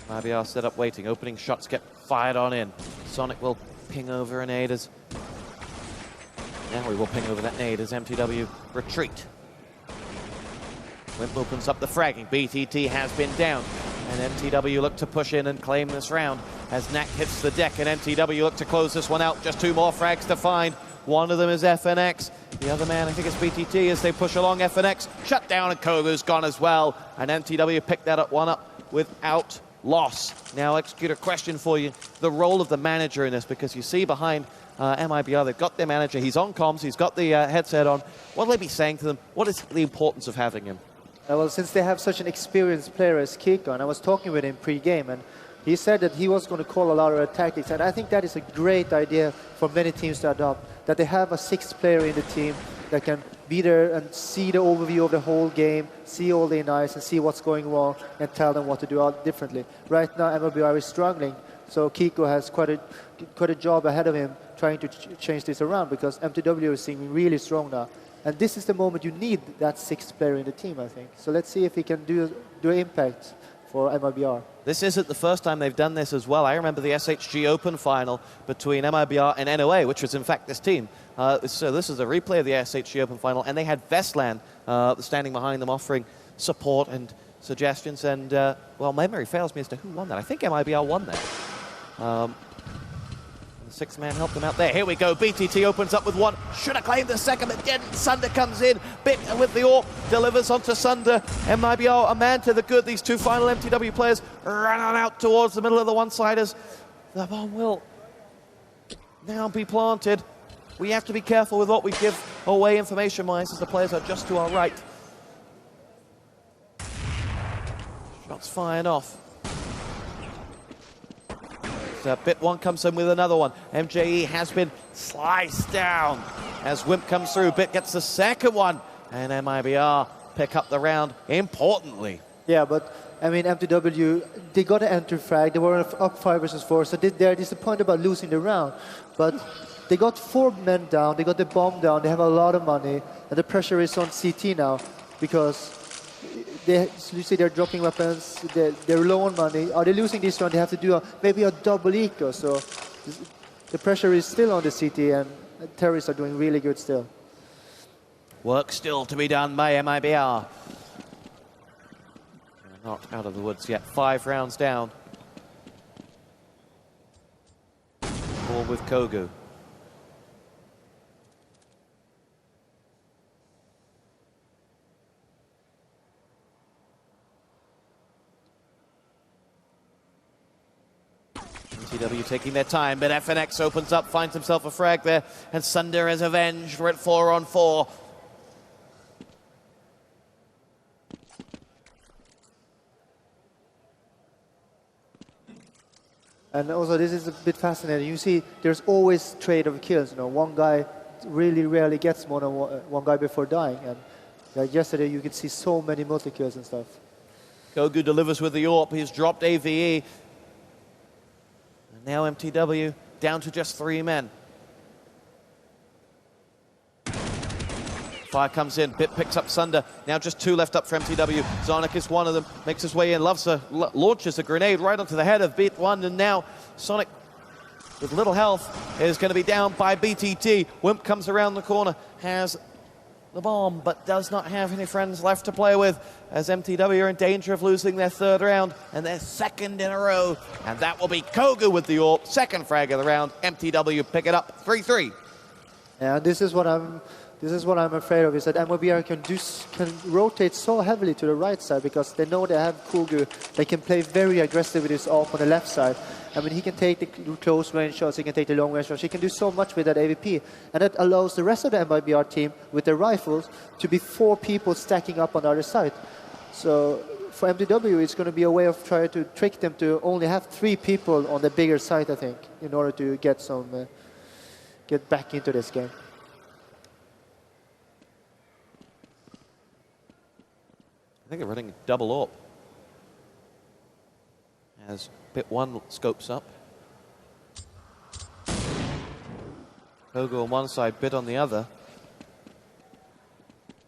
mibr set up waiting, opening shots get fired on in. Sonic will ping over a nade as... Now we will ping over that nade as mTw retreat. Wimp opens up the fragging. BTT has been down. And mTw look to push in and claim this round as Knack hits the deck, and mTw look to close this one out. Just 2 more frags to find. One of them is FNX. The other man, I think it's BTT, as they push along. FNX shut down, and Kogu's gone as well. And mTw picked that one up without loss. Now, Executor, question for you. The role of the manager in this, because you see behind mibr, they've got their manager. He's on comms. He's got the headset on. What will they be saying to them? What is the importance of having him? Well, since they have such an experienced player as Kiko, and I was talking with him pre-game, and he said that he was going to call a lot of tactics, and I think that is a great idea for many teams to adopt, that they have a 6th player in the team that can be there and see the overview of the whole game, see all the knives, and see what's going wrong, and tell them what to do differently. Right now, mibr is struggling, so Kiko has quite a job ahead of him trying to change this around, because mTw is seeming really strong now. And this is the moment you need that 6th player in the team, I think. So let's see if he can do impact for mibr. This isn't the first time they've done this as well. I remember the SHG Open final between mibr and NOA, which was in fact this team. So this is a replay of the SHG Open final, and they had Vestland standing behind them offering support and suggestions. And, well, memory fails me as to who won that. I think mibr won that. The 6th man helped them out there. Here we go. BTT opens up with 1. Should have claimed the second, but didn't. Sunder comes in. Bit with the AWP. Delivers onto Sunder. mibr, a man to the good. These 2 final mTw players run on out towards the middle of the one-siders. The bomb will now be planted. We have to be careful with what we give away information-wise, as the players are just to our right. Shots fired off. Bit 1 comes in with another one. MJE has been sliced down as Wimp comes through. Bit gets the second one, and mibr pick up the round importantly. Yeah, but I mean, mTw they got to enter frag. They were up 5 versus 4, so they're disappointed about losing the round. But they got 4 men down. They got the bomb down. They have a lot of money, and the pressure is on CT now because you see they're dropping weapons. They're low on money. Are they losing this round? They have to do maybe a double eco. So the pressure is still on the CT, and terrorists are doing really good still. Work still to be done by mibr. Not out of the woods yet. 5 rounds down. Ball with Kogu. mTw taking their time, but FNX opens up, finds himself a frag there, and Sunder is avenged. We're at 4 on 4. And also, this is a bit fascinating. You see, there's always trade of kills. You know, one guy really rarely gets more than one guy before dying. And like yesterday, you could see so many multi-kills and stuff. Kogu delivers with the AWP. He's dropped AVE. And now mTw down to just 3 men. Fire comes in, Bit picks up Sunder. Now just 2 left up for mTw. Zonic is one of them, makes his way in, launches a grenade right onto the head of Bit 1, and now Sonic, with little health, is going to be down by BTT. Wimp comes around the corner, has the bomb, but does not have any friends left to play with, as mTw are in danger of losing their 3rd round, and their 2nd in a row. And that will be Kogu with the AWP, 2nd frag of the round. mTw pick it up, 3-3. Yeah, this is what I'm afraid of, is that mibr can rotate so heavily to the right side because they know they have Kogu. They can play very aggressive with his AWP on the left side. I mean, he can take the close range shots, he can take the long range shots, he can do so much with that AVP. And that allows the rest of the mibr team with their rifles to be 4 people stacking up on the other side. So for mTw, it's going to be a way of trying to trick them to only have 3 people on the bigger side, I think, in order to get back into this game. I think they're running double AWP. As Bit 1 scopes up. Kogu on one side, Bit on the other.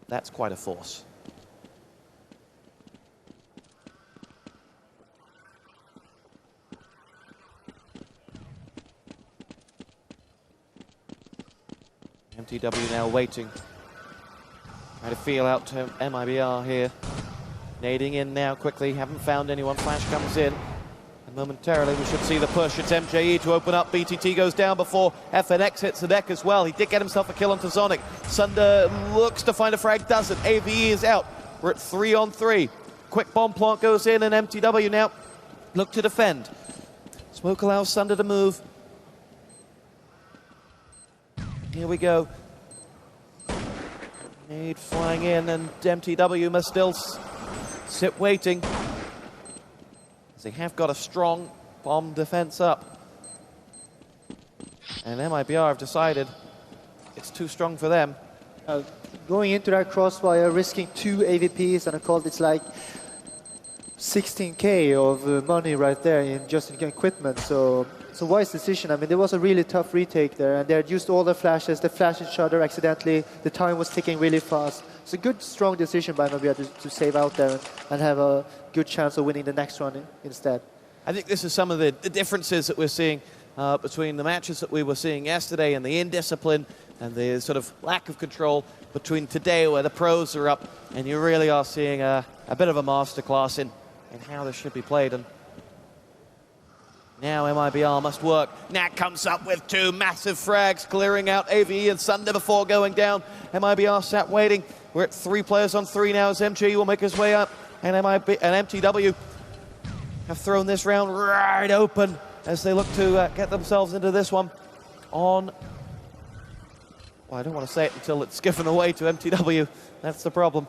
That's quite a force. mTw now waiting. Trying to feel out to mibr here. Nading in now quickly, haven't found anyone. Flash comes in, and momentarily we should see the push. It's MJE to open up. BTT goes down before FNX hits the deck as well. He did get himself a kill onto Zonic. Sunder looks to find a frag, doesn't. AVE is out. We're at 3 on 3. Quick bomb plant goes in, and mTw now look to defend. Smoke allows Sunder to move. Here we go. Nade flying in, and mTw must still sit waiting, as they have got a strong bomb defense up. And mibr have decided it's too strong for them. Going into that crossfire, risking 2 AVPs, and I called it's like 16K of money right there in just in equipment. So it's a wise decision. I mean, there was a really tough retake there, and they had used all the flashes. They flashed each other accidentally. The time was ticking really fast. It's a good, strong decision by mibr to save out there and have a good chance of winning the next round instead. I think this is some of the differences that we're seeing between the matches that we were seeing yesterday and the indiscipline and the sort of lack of control between today, where the pros are up, and you really are seeing a bit of a masterclass in how this should be played. And now mibr must work. Nat comes up with 2 massive frags, clearing out AVE and Sunder before going down. mibr sat waiting. We're at 3 players on 3 now, as MG will make his way up, and mTw have thrown this round right open as they look to get themselves into this one on... Well, I don't want to say it until it's given away to mTw. That's the problem.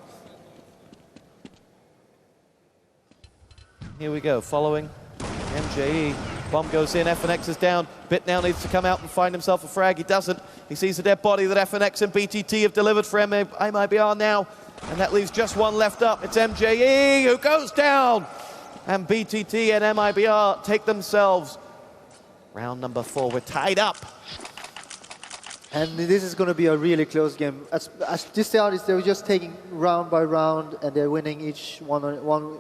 Here we go, following MJE. Bomb goes in, FNX is down. Bit now needs to come out and find himself a frag. He doesn't. He sees the dead body that FNX and BTT have delivered for mibr now. And that leaves just 1 left up. It's MJE who goes down. And BTT and mibr take themselves round number 4. We're tied up. And this is going to be a really close game. As this start, they're just taking round by round, and they're winning each one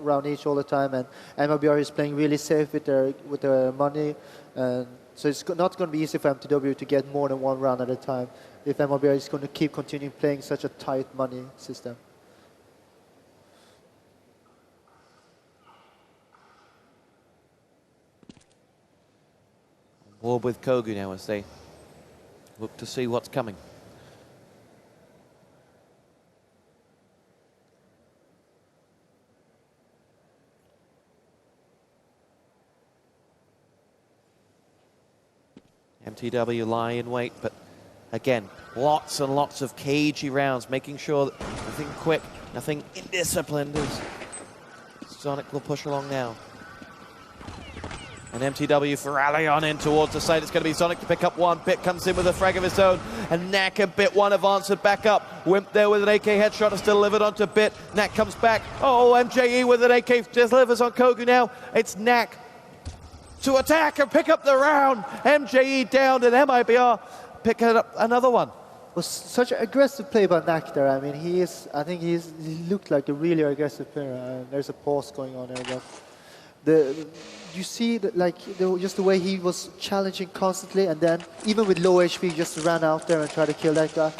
round each all the time. And mibr is playing really safe with their money, and so it's not going to be easy for mTw to get more than one round at a time if mibr is going to keep continuing playing such a tight money system. War with Kogu now as they look to see what's coming. mTw lie in wait, but again, lots and lots of cagey rounds, making sure that nothing quick, nothing indisciplined as Sonic will push along now. And mTw for rally on in towards the side. It's going to be Sonic to pick up one. Bit comes in with a frag of his own. And Knack and Bit one advanced back up. Wimp there with an AK headshot is delivered onto Bit. Knack comes back. Oh, MJE with an AK delivers on Kogu now. It's Knack to attack and pick up the round. MJE down and mibr picking up another one. It was such an aggressive play by Knack there. I mean, he looked like a really aggressive player. There's a pause going on there, but you see that, just the way he was challenging constantly, and then even with low HP, just ran out there and tried to kill that guy.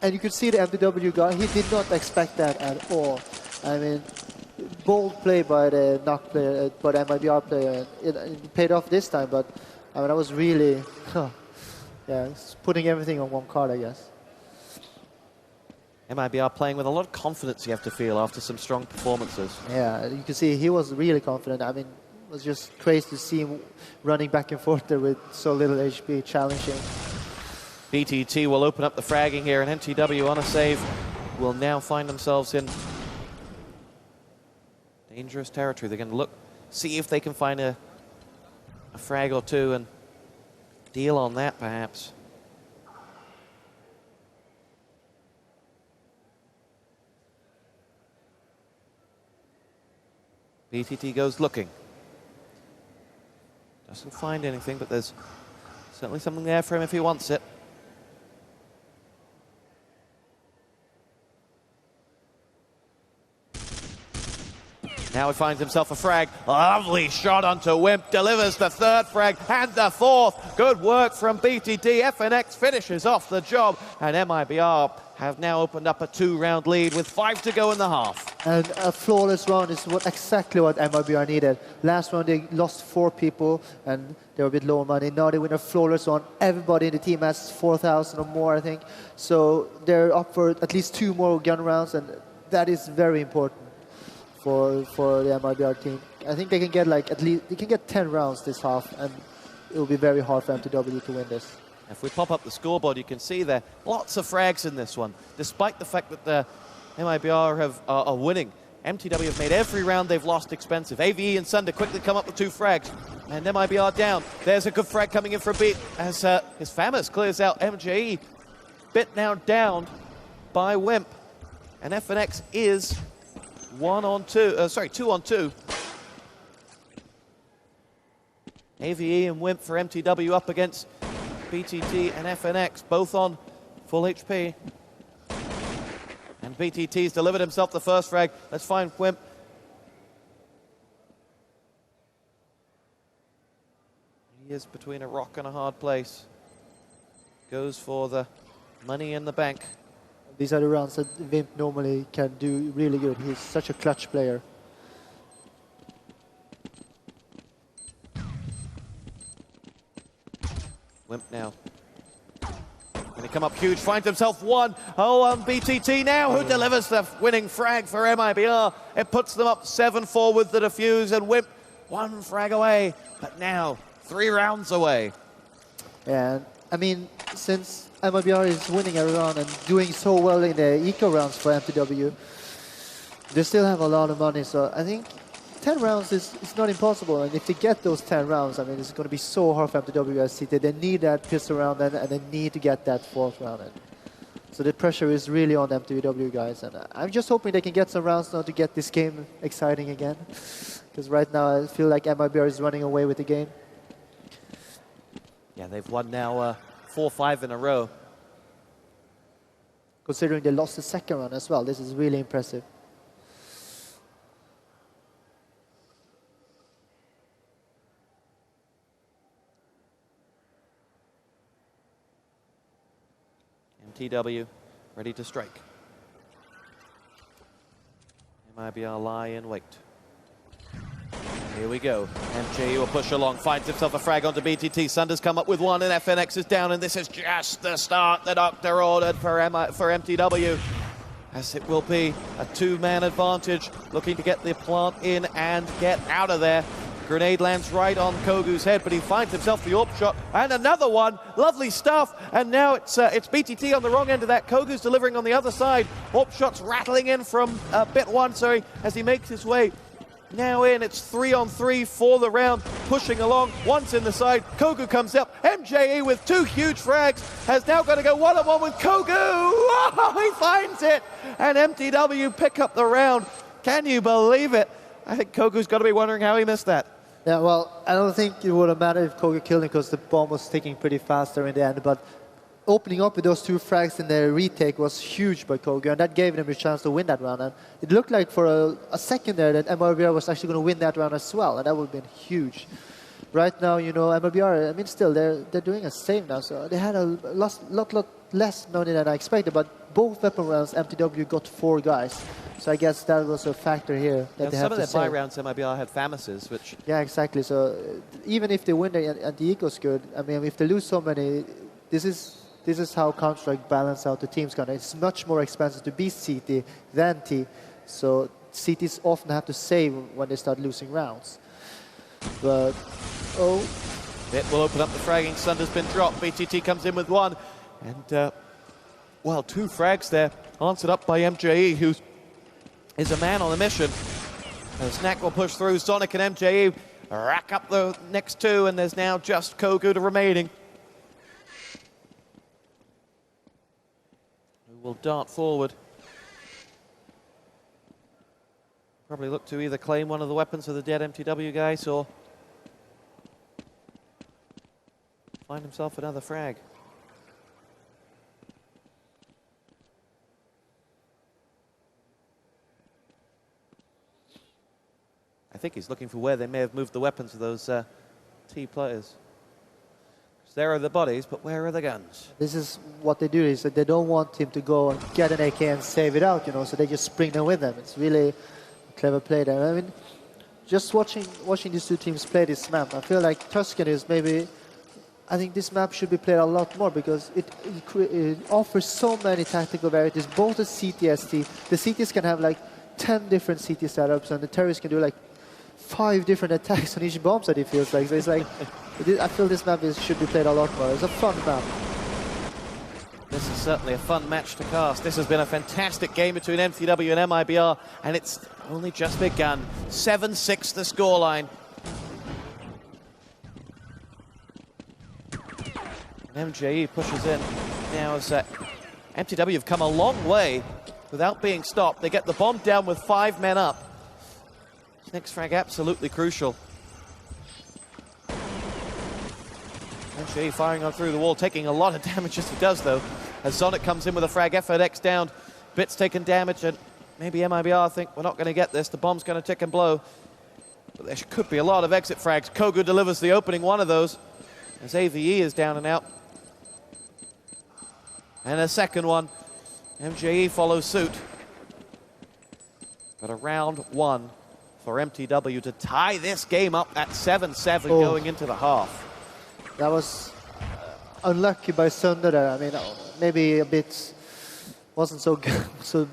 And you could see the mTw guy, he did not expect that at all. I mean, bold play by the Knack player, by the mibr player. It paid off this time, but I mean, I was really, yeah, it's putting everything on one card, I guess. mibr playing with a lot of confidence, you have to feel, after some strong performances. Yeah, you can see he was really confident. I mean, it was just crazy to see him running back and forth there with so little HP, challenging. BTT will open up the fragging here, and mTw on a save will now find themselves in dangerous territory. They're going to look, see if they can find a frag or two and deal on that, perhaps. BTT goes looking. Doesn't find anything, but there's certainly something there for him if he wants it. Now he finds himself a frag. Lovely shot onto Wimp. Delivers the third frag and the fourth. Good work from BTT. FNX finishes off the job. And mibr have now opened up a 2-round lead with 5 to go in the half. And a flawless round is exactly what mibr needed. Last round they lost 4 people and they were a bit low on money. Now they win a flawless round. Everybody in the team has 4,000 or more, I think. So they're up for at least 2 more gun rounds, and that is very important for the mibr team. I think they can get at least 10 rounds this half, and it will be very hard for mTw to win this. If we pop up the scoreboard, you can see there lots of frags in this one. Despite the fact that the mibr are winning, mTw have made every round they've lost expensive. AVE and Sunder quickly come up with 2 frags, and mibr down. There's a good frag coming in for a Bit as his Famous clears out MJE. Bit now downed by Wimp, and FNX is 2 on 2. AVE and Wimp for mTw up against BTT and FNX, both on full HP. And BTT's delivered himself the first frag. Let's find Wimp. He is between a rock and a hard place. Goes for the money in the bank. These are the rounds that Wimp normally can do really good. He's such a clutch player. Wimp now. Going to come up huge, finds himself 1. Oh, BTT now, who delivers the winning frag for mibr. It puts them up 7-4 with the defuse, and Wimp 1 frag away, but now 3 rounds away. And I mean, since mibr is winning every round and doing so well in the eco rounds for mTw, they still have a lot of money, so I think 10 rounds is not impossible, and if they get those 10 rounds, I mean, it's going to be so hard for mTw as CT. They need that pistol round, and they need to get that 4th round in. So the pressure is really on mTw guys, and I'm just hoping they can get some rounds now to get this game exciting again. Because right now I feel like mibr is running away with the game. Yeah, they've won now 4-5 in a row. Considering they lost the second round as well, this is really impressive. mTw ready to strike. mibr lie in wait. Here we go. MJ will push along, finds himself a frag onto BTT. Sunder's come up with one, and FNX is down, and this is just the start the doctor ordered for mTw. As it will be a two-man advantage, looking to get the plant in and get out of there. Grenade lands right on Kogu's head, but he finds himself the AWP shot, and another one. Lovely stuff, and now it's BTT on the wrong end of that. Kogu's delivering on the other side. AWP shots rattling in from bit one, as he makes his way now in. It's 3-on-3 for the round, pushing along. Once in the side, Kogu comes up. MJE with two huge frags has now got to go one-on-one with Kogu. Oh, he finds it, and mTw pick up the round. Can you believe it? I think Kogu's got to be wondering how he missed that. Yeah, well, I don't think it would have mattered if Kogu killed him because the bomb was ticking pretty fast there in the end. But opening up with those two frags in the retake was huge by Kogu, and that gave them a chance to win that round. And it looked like for a second there that mibr was actually going to win that round as well, and that would have been huge. Right now, you know, mibr, I mean, still, they're doing a save now, so they had a lot less money than I expected, but both weapon rounds, mTw got 4 guys. So I guess that was a factor here that they have to save. Some of their buy rounds, mibr had Famises, which... Yeah, exactly. So even if they win and the eco's good, I mean, if they lose so many, this is how Counter-Strike balance out the teams. It's much more expensive to beat CT than T. So CTs often have to save when they start losing rounds. But, oh. It will open up the fragging. Sunder's been dropped. BTT comes in with one. And, well, 2 frags there. Answered up by MJE, who is a man on a mission. And Snack will push through. Sonic and MJE rack up the next 2, and there's now just Kogu to remaining. Who will dart forward. Probably look to either claim one of the weapons of the dead mTw guys or find himself another frag. I think he's looking for where they may have moved the weapons of those T players. There are the bodies, but where are the guns? This is what they do, is that they don't want him to go and get an AK and save it out, you know, so they just bring them with them. It's really a clever play there. I mean, just watching these two teams play this map, I feel like Tuscan is maybe... I think this map should be played a lot more because it offers so many tactical varieties, both the CTST. The CTs can have like 10 different CT setups, and the terrorists can do like 5 different attacks on each bomb set, it feels like. So it's like, I feel this map should be played a lot more. It's a fun map. This is certainly a fun match to cast. This has been a fantastic game between mTw and mibr, and it's only just begun. 7-6 the scoreline. MJE pushes in. Now as mTw have come a long way without being stopped. They get the bomb down with 5 men up. This next frag absolutely crucial. MJE firing on through the wall, taking a lot of damage as he does though. As Sonic comes in with a frag, FNX down. Bits taking damage, and maybe mibr think we're not going to get this. The bomb's going to tick and blow. But there could be a lot of exit frags. Kogu delivers the opening one of those as AVE is down and out. And a second one. MJE follows suit. But a round 1 for mTw to tie this game up at 7-7 going into the half. That was unlucky by Sunder there. I mean, maybe a bit wasn't so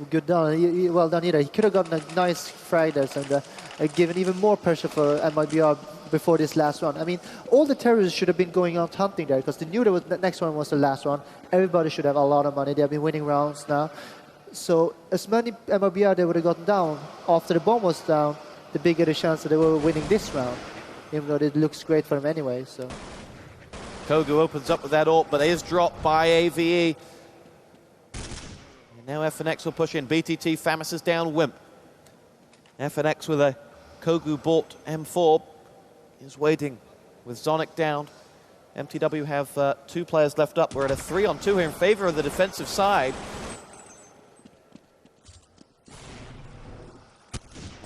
good done. Well done either. He could have gotten a nice frag there and given even more pressure for mibr before this last round. I mean, all the terrorists should have been going out hunting there because they knew the next one was the last round. Everybody should have a lot of money. They have been winning rounds now. So as many mibr they would have gotten down after the bomb was down, the bigger the chance that they were winning this round, even though it looks great for them anyway. So Kogu opens up with that AWP, but is dropped by AVE. And now FNX will push in. BTT, Famis is down, Wimp. FNX with a Kogu bought M4 is waiting with Zonic down. mTw have 2 players left up. We're at a 3-on-2 here in favor of the defensive side.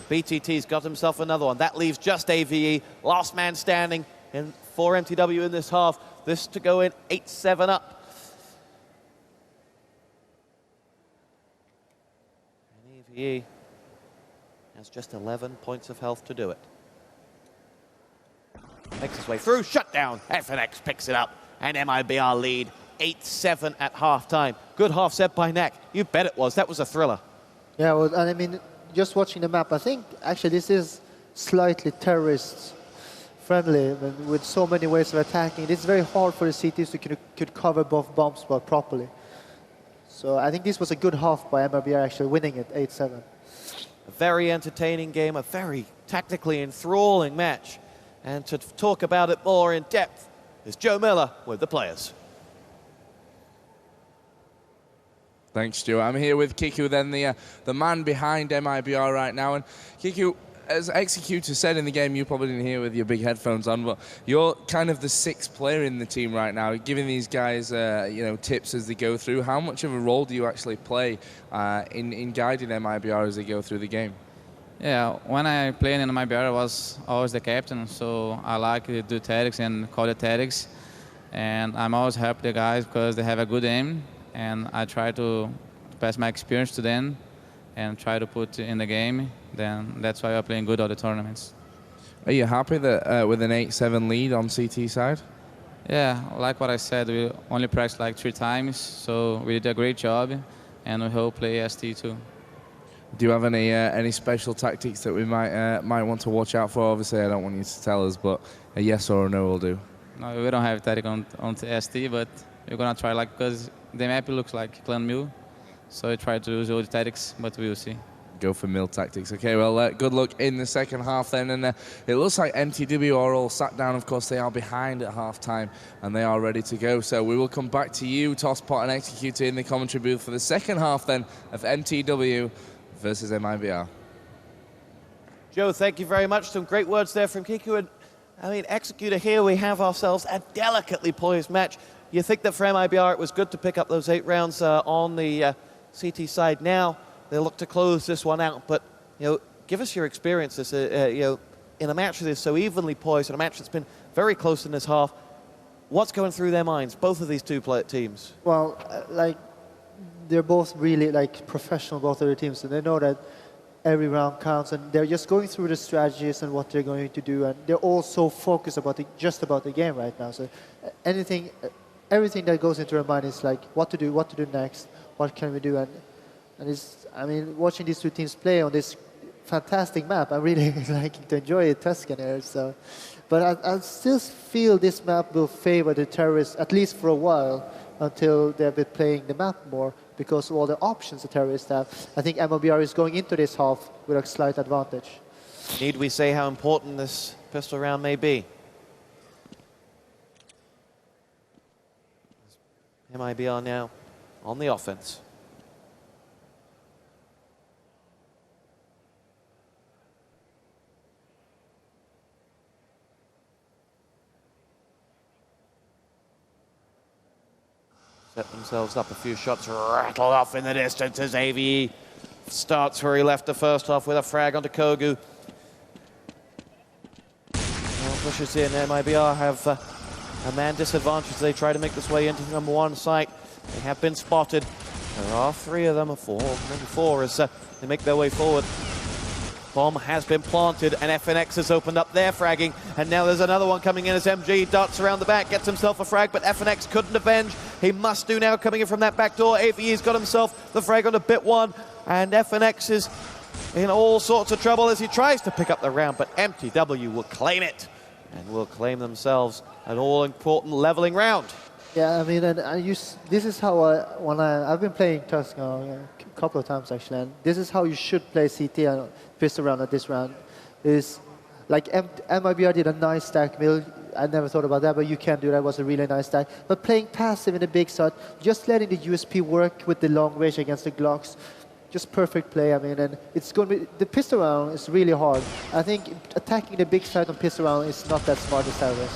BTT's got himself another one. That leaves just AVE, last man standing for mTw in this half. This to go in 8-7 up. And AVE has just 11 points of health to do it. Makes his way through, shut down. FNX picks it up, and mibr lead 8-7 at halftime. Good half set by Nak. You bet it was. That was a thriller. Yeah, well, and I mean, just watching the map, I think actually this is slightly terrorist friendly with so many ways of attacking. It's very hard for the CTs to could cover both bomb spots properly. So I think this was a good half by mibr actually winning it 8-7. A very entertaining game, a very tactically enthralling match. And to talk about it more in depth is Joe Miller with the players. Thanks, Stuart. I'm here with Kiku, then the man behind mibr right now. And Kiku, as Executor said in the game, you probably didn't hear with your big headphones on, but you're kind of the 6th player in the team right now, giving these guys tips as they go through. How much of a role do you actually play in guiding mibr as they go through the game? Yeah, when I played in mibr, I was always the captain, so I like to do tactics and call the tactics. And I'm always help the guys because they have a good aim, and I try to pass my experience to them and try to put in the game. Then that's why I'm playing good all the tournaments. Are you happy that with an 8-7 lead on CT side? Yeah, like what I said, we only practiced like 3 times, so we did a great job, and we hope play ST too. Do you have any special tactics that we might want to watch out for? Obviously, I don't want you to tell us, but a yes or a no will do. No, we don't have tactic on ST, but we're gonna try because the map looks like Clan Mill, so we try to use all the tactics, but we will see. Go for mill tactics. Okay, well, good luck in the second half then. And it looks like mTw are all sat down. Of course, they are behind at half-time, and they are ready to go. So we will come back to you, Tosspot and Executor, in the commentary booth for the second half then of mTw versus mibr. Joe, thank you very much. Some great words there from Kiku. And I mean, Executor, here we have ourselves a delicately poised match. You think that for mibr it was good to pick up those 8 rounds on the CT side. Now they look to close this one out. But give us your experiences. In a match that is so evenly poised, in a match that's been very close in this half. What's going through their minds, both of these two teams? Well, they're both really professional, both of their teams, and they know that every round counts, and they're just going through the strategies and what they're going to do, and they're all so focused about just about the game right now. So everything that goes into their mind is what to do next, what can we do, and I mean, watching these two teams play on this fantastic map, I'm really liking to enjoy it, Tuscan here. So, but I still feel this map will favor the terrorists at least for a while until they've been playing the map more, because of all the options the terrorists have. I think mibr is going into this half with a slight advantage. Need we say how important this pistol round may be? mibr now on the offense. Set themselves up, a few shots rattle off in the distance as AVE starts where he left the first half with a frag onto Kogu. Now pushes in, mibr have a man disadvantage as they try to make this way into the number 1 site. They have been spotted. There are 3 of them, or 4, maybe 4 as they make their way forward. Bomb has been planted, and FNX has opened up their fragging, and now there's another one coming in as MG darts around the back, gets himself a frag, but FNX couldn't avenge. He must do now, coming in from that back door. AVE's got himself the frag onto bit 1, and FNX is in all sorts of trouble as he tries to pick up the round, but mTw will claim it, and will claim themselves an all-important leveling round. Yeah, I mean, and this is how I've been playing Tusk a couple of times actually, and this is how you should play CT and pistol round at this round. Is mibr did a nice stack mill. I never thought about that, but you can do that. It was a really nice stack. But playing passive in the big side, just letting the USP work with the long range against the Glocks, just perfect play. I mean, and it's going to be, the pistol round is really hard. I think attacking the big side on pistol round is not that smart as terrorist.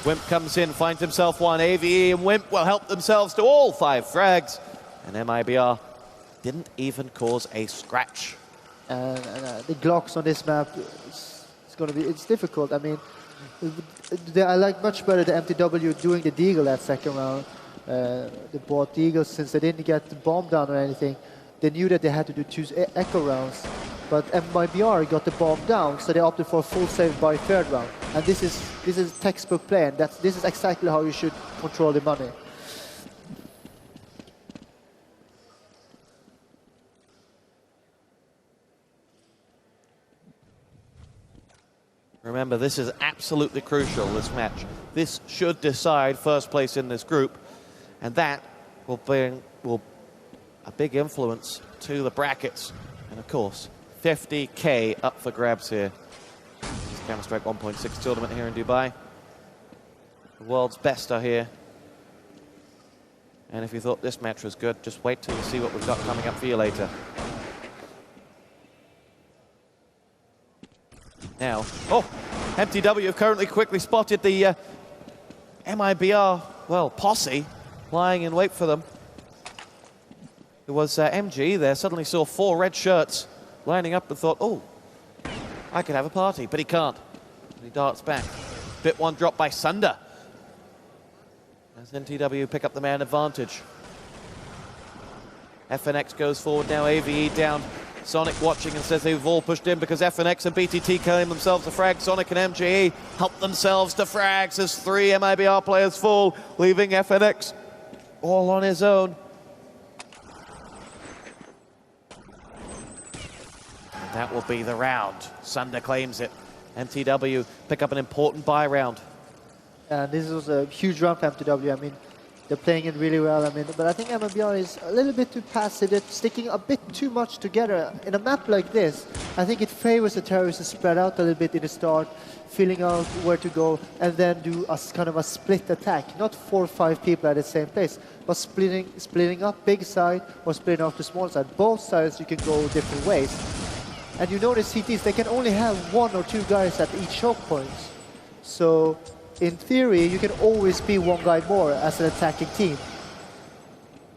Wimp comes in, finds himself one. AVE and Wimp will help themselves to all 5 frags. And mibr didn't even cause a scratch. And the Glocks on this map, it's difficult. I mean, I like much better the mTw doing the Deagle that second round. They bought Deagle since they didn't get the bomb down or anything. They knew that they had to do 2 echo rounds. But mibr got the bomb down, so they opted for a full save by 3rd round. And this is textbook play, and this is exactly how you should control the money. Remember, this is absolutely crucial, this match. This should decide first place in this group, and that will bring a big influence to the brackets. And of course, 50K up for grabs here. This Counter-Strike 1.6 tournament here in Dubai. The world's best are here. And if you thought this match was good, just wait till you see what we've got coming up for you later. Now, mTw have currently quickly spotted the mibr, well, posse lying in wait for them. It was MG there, suddenly saw 4 red shirts lining up and thought, oh, I could have a party, but he can't. And he darts back. Bit 1 drop by Sunder. As mTw pick up the man advantage. FNX goes forward now, AVE down. Sonic watching and says they've all pushed in because FNX and BTT claim themselves a frag. Sonic and MGE help themselves to frags as 3 mibr players fall, leaving FNX all on his own. And that will be the round. Sunder claims it. mTw pick up an important buy round. And this was a huge round for mTw. I mean, they're playing it really well. I mean, but I think mibr is a little bit too passive. They're sticking a bit too much together. In a map like this, I think it favors the terrorists to spread out a little bit in the start, feeling out where to go, and then do a kind of a split attack. Not 4 or 5 people at the same place, but splitting up big side or splitting off the small side. Both sides you can go different ways. And you notice CTs, they can only have 1 or 2 guys at each choke point. So in theory, you can always be 1 guy more as an attacking team.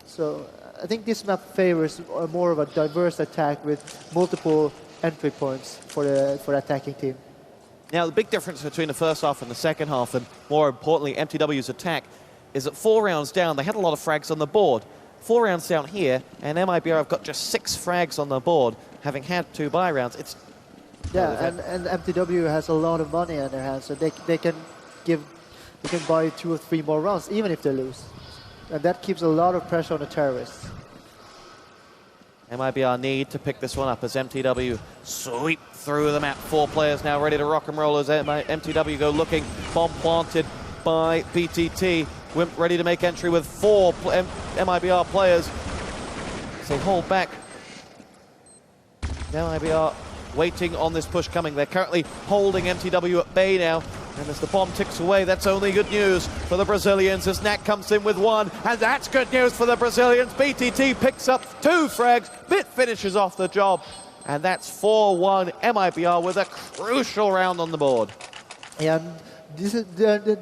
So I think this map favors more of a diverse attack with multiple entry points for the attacking team. Now, the big difference between the first half and the second half, and more importantly, mTw's attack, is that 4 rounds down, they had a lot of frags on the board. 4 rounds down here, and mibr have got just 6 frags on the board, having had 2 buy rounds. It's and mTw has a lot of money in their hands, so they can buy 2 or 3 more rounds, even if they lose. And that keeps a lot of pressure on the terrorists. mibr need to pick this one up as mTw sweep through the map. 4 players now ready to rock and roll as mTw go looking. Bomb planted by BTT. Wimp ready to make entry with 4 mibr players. They hold back. Now mibr waiting on this push coming. They're currently holding mTw at bay now. And as the bomb ticks away, that's only good news for the Brazilians as Knack comes in with 1. And that's good news for the Brazilians. BTT picks up 2 frags. Bit finishes off the job. And that's 4-1 mibr with a crucial round on the board. Yeah, and this is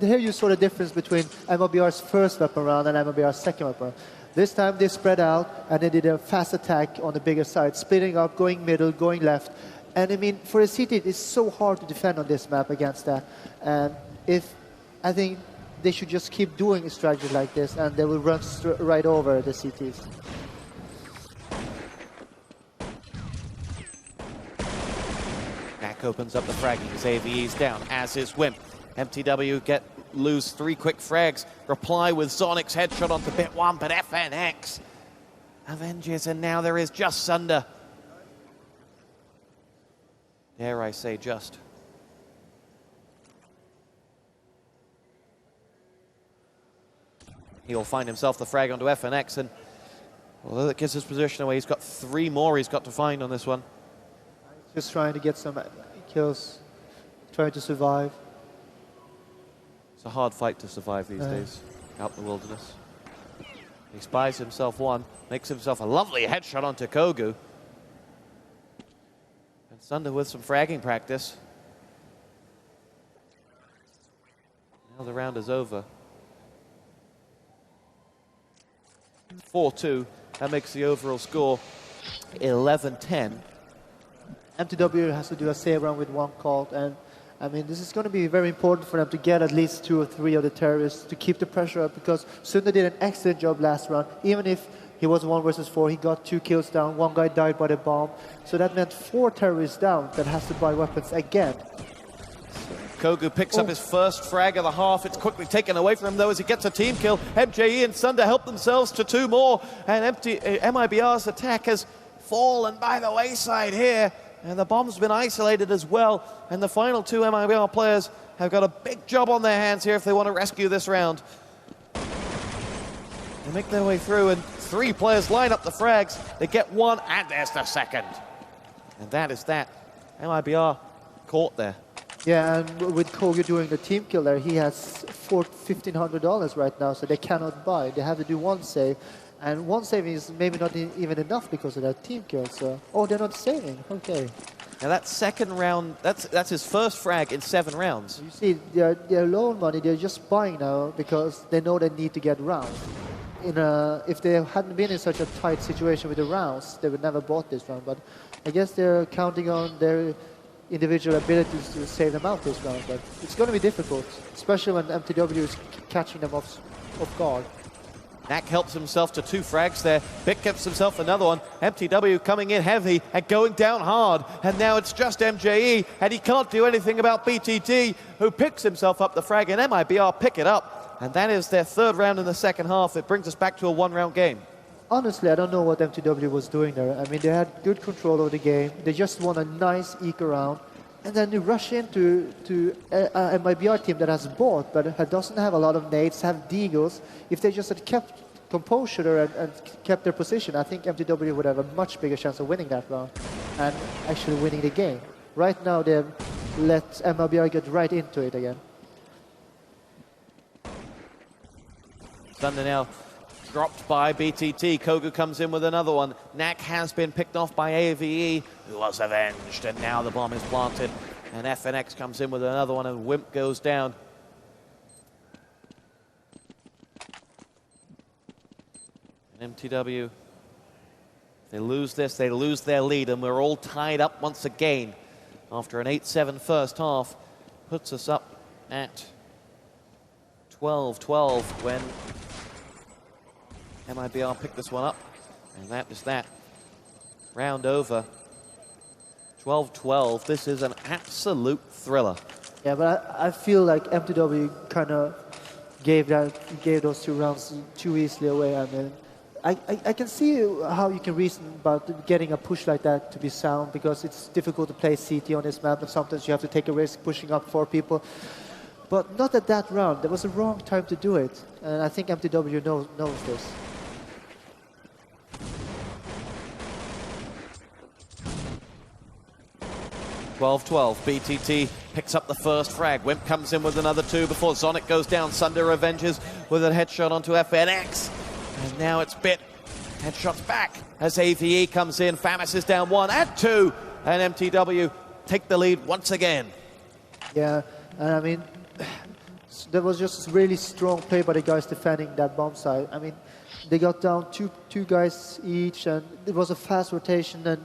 here you saw the difference between mibr's first weapon round and mibr's second weapon round. This time they spread out and they did a fast attack on the bigger side, splitting up, going middle, going left. And I mean, for a CT, it's so hard to defend on this map against that. And I think they should just keep doing a strategy like this, and they will run right over the CTs. Knack opens up the fragging as AVE's down, as is Wimp. mTw lose 3 quick frags, reply with Sonic's headshot onto bit 1, but FNX avenges, and now there is just Sunder. Dare I say just. He'll find himself the frag onto FNX, and although that gives his position away, he's got 3 more he's got to find on this one. Just trying to get some kills, trying to survive. It's a hard fight to survive these days, out in the wilderness. He spies himself 1, makes himself a lovely headshot onto Kogu. Sunder with some fragging practice. Now the round is over. 4-2. That makes the overall score 11-10. mTw has to do a save round with one call, and I mean, this is going to be very important for them to get at least 2 or 3 of the terrorists to keep the pressure up, because Sunder did an excellent job last round. Even if he was 1 versus 4, he got 2 kills down, 1 guy died by the bomb. So that meant 4 terrorists down that has to buy weapons again. Kogu picks up his first frag of the half. It's quickly taken away from him, though, as he gets a team kill. MJE and Sunder help themselves to 2 more, and mibr's attack has fallen by the wayside here. And the bomb's been isolated as well. And the final 2 mibr players have got a big job on their hands here if they want to rescue this round. They make their way through, and 3 players line up the frags. They get 1, and there's the second. And that is that. mibr caught there. Yeah, and with Kogu doing the team kill there, he has $1,500 right now, so they cannot buy. They have to do 1 save. And 1 save is maybe not even enough because of that team kill. So, oh, they're not saving. Okay. Now that second round, that's his first frag in 7 rounds. You see, they're low on money. They're just buying now because they know they need to get rounds. If they hadn't been in such a tight situation with the rounds, they would never bought this round. But I guess they're counting on their individual abilities to save them out this round. But it's going to be difficult, especially when mTw is catching them off guard. Knack helps himself to 2 frags there. Bick gets himself another one. mTw coming in heavy and going down hard. And now it's just MJE, and he can't do anything about BTT, who picks himself up the frag, and mibr pick it up. And that is their 3rd round in the second half. It brings us back to a 1-round game. Honestly, I don't know what mTw was doing there. I mean, they had good control over the game. They just won a nice eco round. And then they rush into a mibr team that has bought, but doesn't have a lot of nades, have deagles. If they just had kept composure and kept their position, I think mTw would have a much bigger chance of winning that round and actually winning the game. Right now, they've let mibr get right into it again. Sunder now dropped by BTT. Kogu comes in with another one. Knack has been picked off by AVE, who was avenged, and now the bomb is planted. And FNX comes in with another one, and Wimp goes down. And mTw, they lose this, they lose their lead, and we're all tied up once again after an 8-7 first half. Puts us up at 12-12 when mibr picked this one up, and that is that. Round over. 12-12. This is an absolute thriller. Yeah, but I feel like mTw kind of gave those 2 rounds too easily away. I mean, I can see how you can reason about getting a push like that to be sound, because it's difficult to play CT on this map, and sometimes you have to take a risk pushing up 4 people. But not at that round. There was a wrong time to do it, and I think mTw knows this. 12-12. BTT picks up the first frag. Wimp comes in with another 2 before Zonic goes down. Sunder revenges with a headshot onto FNX. And now it's Bit. Headshots back as AVE comes in. Famis is down 1 and 2. And mTw take the lead once again. Yeah, and I mean, there was just really strong play by the guys defending that bomb site. I mean, they got down two guys each, and it was a fast rotation. And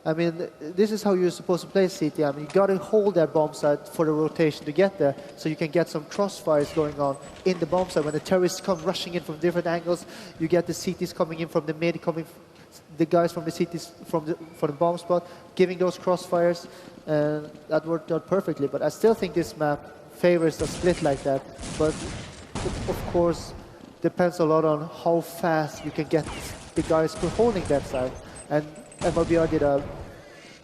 I mean, this is how you're supposed to play CT. I mean, you got to hold that bomb site for the rotation to get there, so you can get some crossfires going on in the bomb site. When the terrorists come rushing in from different angles, you get the CTs coming in from the mid, the guys from the CTs from the bomb spot, giving those crossfires, and that worked out perfectly. But I still think this map favors a split like that. But it, of course, depends a lot on how fast you can get the guys holding that side. And mibr did a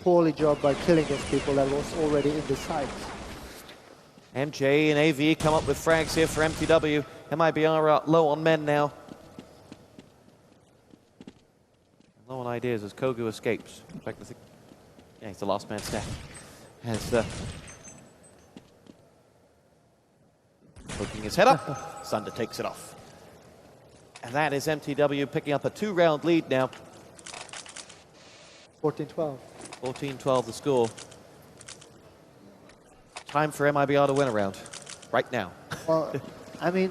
poorly job by killing those people that was already in the site. MJ and AVE come up with frags here for mTw. mibr are low on men now. Low on ideas as Kogu escapes. In fact, I think, yeah, he's the last man standing. As poking his head up, Sunder takes it off. And that is mTw picking up a 2-round lead now. 14-12. 14-12 the score. Time for mibr to win a round. Right now. Well, I mean,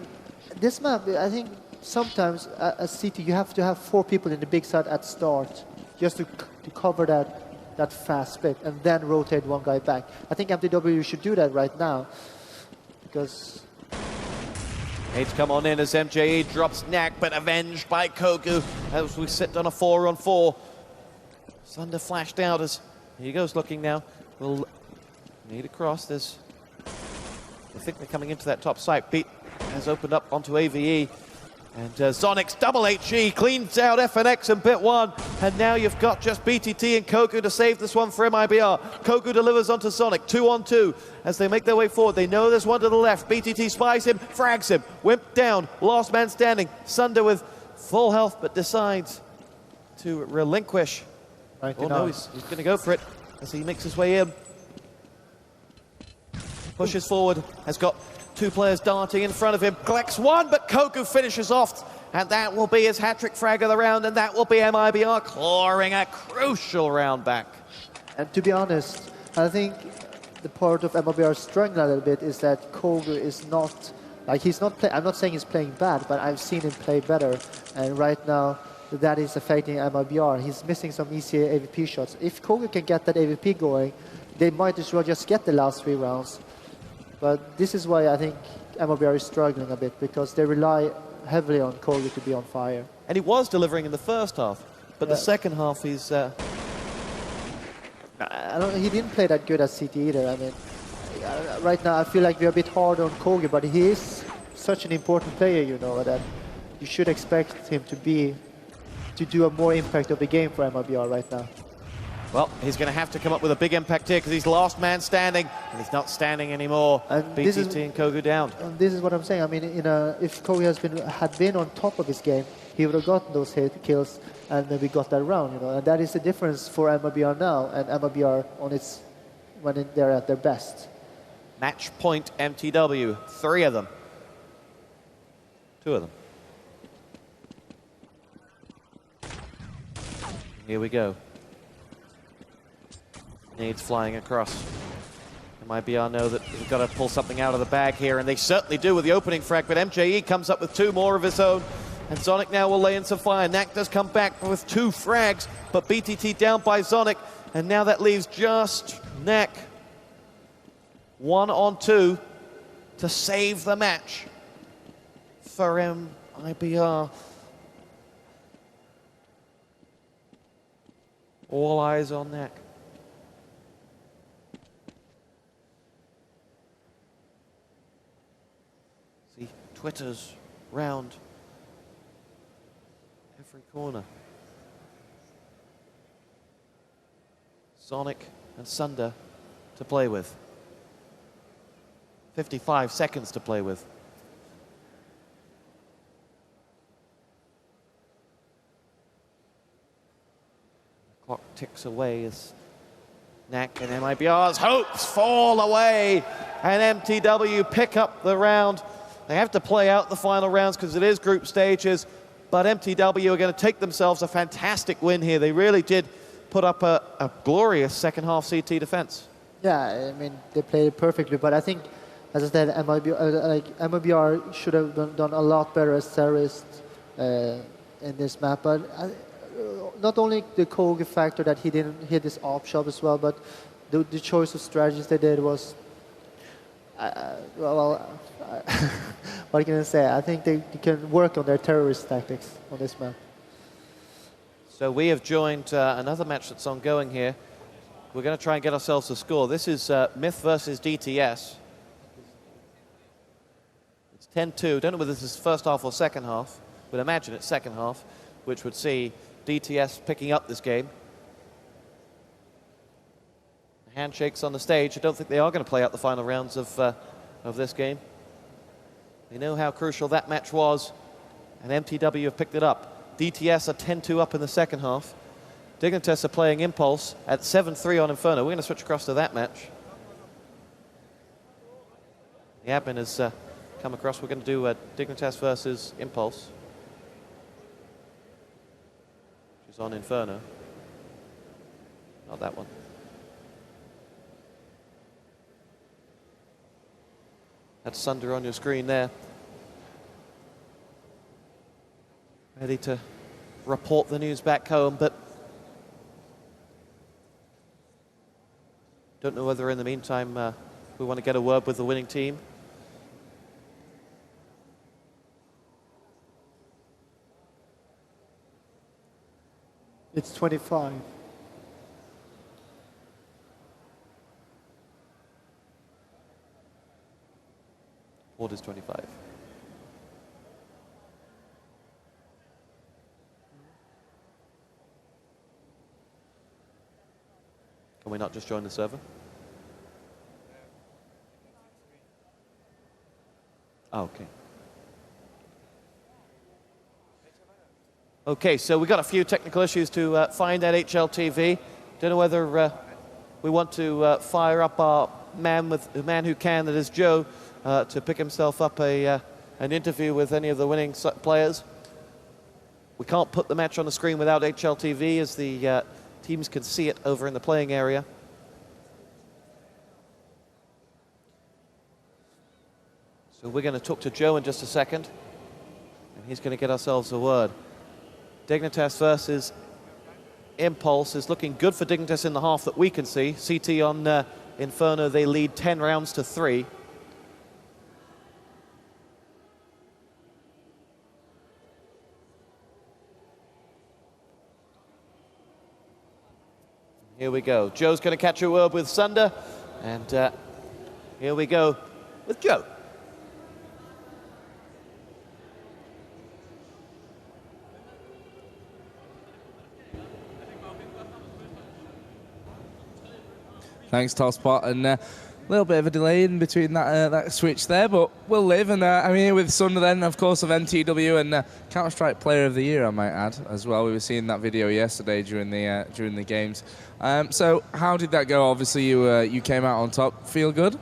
this map, I think sometimes as CT you have to have 4 people in the big side at start just to cover that fast split and then rotate one guy back. I think mTw should do that right now because... Nades come on in as MJE drops Knack, but avenged by Kogu as we sit on a 4-on-4. Sunder flashed out as he goes looking now. We'll need a cross. There's, I think they're coming into that top site. Beat has opened up onto AVE. And Zonic's double HE cleans out FNX and Bit 1. And now you've got just BTT and Kogu to save this one for mibr. Kogu delivers onto Zonic, 2-on-2. As they make their way forward, they know there's one to the left. BTT spies him, frags him. Wimp down, last man standing. Sunder with full health, but decides to relinquish. Right, oh no, he's going to go for it as he makes his way in. Pushes forward, has got 2 players darting in front of him, collects 1, but Kogu finishes off, and that will be his hat-trick frag of the round, and that will be mibr clawing a crucial round back. And to be honest, I think the part of mibr struggling a little bit is that Kogu is not, like he's not I'm not saying he's playing bad, but I've seen him play better, and right now that is affecting mibr. He's missing some easy AVP shots. If Kogu can get that AVP going, they might as well just get the last 3 rounds. But this is why I think mibr is struggling a bit, because they rely heavily on Kogu to be on fire. And he was delivering in the first half, but the second half he's... he didn't play that good at CT either. I mean, right now I feel like we're a bit hard on Kogu, but he is such an important player, you know, that you should expect him to do a more impact of the game for mibr right now. Well, he's going to have to come up with a big impact here because he's last man standing, and he's not standing anymore. And BTT and Kogu down. And this is what I'm saying. I mean, if Kogu had been on top of his game, he would have gotten those hit kills and maybe got that round, you know. And that is the difference for mibr now and mibr when they're at their best. Match point mTw, 3 of them. 2 of them. Here we go. Nades flying across. mibr know that we've got to pull something out of the bag here, and they certainly do with the opening frag, but MJE comes up with 2 more of his own, and Zonic now will lay in some fire. Knack does come back with 2 frags, but BTT down by Zonic, and now that leaves just Knack 1-on-2 to save the match for mibr. All eyes on Knack. See, Twitter's round every corner. Zonic and Sunder to play with. 55 seconds to play with. The clock ticks away as Knack and mibr's hopes fall away, and mTw pick up the round. They have to play out the final rounds because it is group stages, but mTw are going to take themselves a fantastic win here. They really did put up a glorious second half CT defense. Yeah, I mean, they played it perfectly, but I think, as I said, mibr should have done a lot better as terrorists in this map, but not only the Kogu factor that he didn't hit his op shop as well, but the choice of strategies they did was, what can I say? I think they can work on their terrorist tactics on this map. So we have joined another match that's ongoing here. We're going to try and get ourselves a score. This is Myth versus DTS. It's 10-2. Don't know whether this is first half or second half. Would imagine it's second half, which would see DTS picking up this game. Handshakes on the stage. I don't think they are going to play out the final rounds of this game. They know how crucial that match was, and mTw have picked it up. DTS are 10-2 up in the second half. Dignitas are playing Impulse at 7-3 on Inferno. We're going to switch across to that match. The admin has come across. We're going to do Dignitas versus Impulse, which is on Inferno. Not that one. That's Sunder on your screen there. Ready to report the news back home, but don't know whether in the meantime we want to get a word with the winning team. It's 25. What is 25? Can we not just join the server? Oh, okay. Okay, so we got a few technical issues to find at HLTV. Don't know whether we want to fire up our man who can, that is Joe, to pick himself up an interview with any of the winning players. We can't put the match on the screen without HLTV, as the teams can see it over in the playing area. So we're going to talk to Joe in just a second, and he's going to get ourselves a word. Dignitas versus Impulse is looking good for Dignitas in the half that we can see. CT on Inferno, they lead 10 rounds to 3. Here we go. Joe's going to catch a word with Sunder, and here we go with Joe. Thanks, Tosspot, and a little bit of a delay in between that switch there, but we'll live. And I'm here with Sunder then, of course, of mTw, and Counter-Strike Player of the Year, I might add, as well. We were seeing that video yesterday during the games. So how did that go? Obviously, you came out on top. Feel good?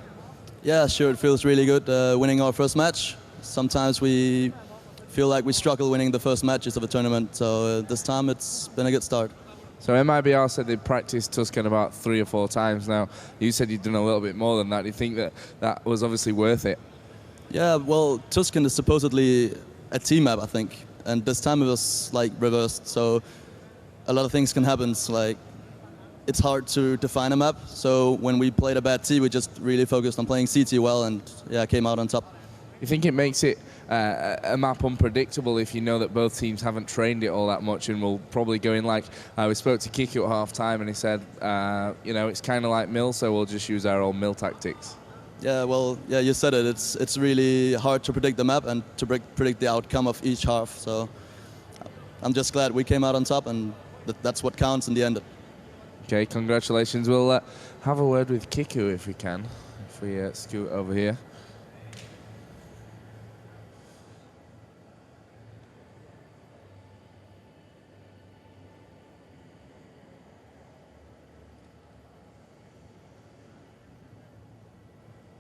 Yeah, sure. It feels really good winning our first match. Sometimes we feel like we struggle winning the first matches of a tournament, so this time it's been a good start. So mibr said they practiced Tuscan about 3 or 4 times now. You said you'd done a little bit more than that. Do you think that was obviously worth it? Yeah, well, Tuscan is supposedly a team map, I think. And this time it was like reversed, so a lot of things can happen. So, like, it's hard to define a map. So when we played a bad T, we just really focused on playing CT well, and yeah, came out on top. You think it makes it a map unpredictable if you know that both teams haven't trained it all that much and will probably go in like, we spoke to Kiku at half-time and he said, you know, it's kind of like Mill, so we'll just use our old Mill tactics. Yeah, well, yeah, you said it. It's really hard to predict the map and to predict the outcome of each half. So I'm just glad we came out on top, and that's what counts in the end. Okay, congratulations. We'll have a word with Kiku if we can, if we scoot over here.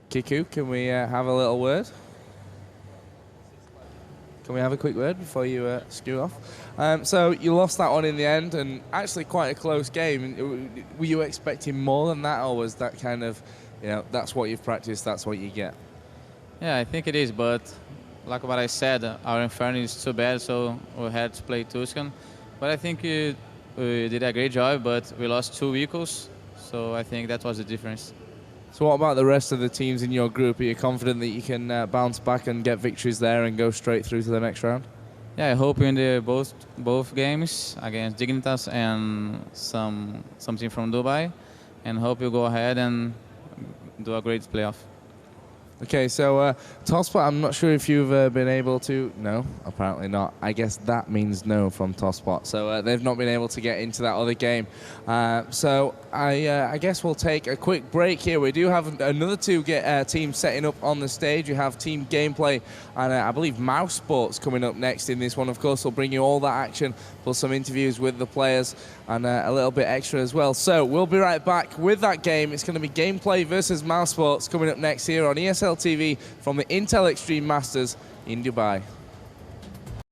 Kiku, can we have a little word? Can we have a quick word before you scoot off? So you lost that one in the end, and actually quite a close game. Were you expecting more than that, or was that kind of, you know, that's what you've practiced, that's what you get? Yeah, I think it is, but like what I said, our Inferno is too bad, so we had to play Tuscan. But I think we did a great job, but we lost 2 vehicles, so I think that was the difference. So what about the rest of the teams in your group? Are you confident that you can bounce back and get victories there and go straight through to the next round? Yeah, I hope we win both games against Dignitas and some team from Dubai, and hope you go ahead and do a great playoff. Okay, so Tosspot, I'm not sure if you've been able to... No, apparently not. I guess that means no from Tosspot. So they've not been able to get into that other game. So I guess we'll take a quick break here. We do have another 2 teams setting up on the stage. We have Team Gameplay and I believe Mouse Sports coming up next in this one. Of course, we'll bring you all that action, plus some interviews with the players and a little bit extra as well. So we'll be right back with that game. It's going to be Gameplay versus Mouse Sports coming up next here on ESL TV from the Intel Extreme Masters in Dubai.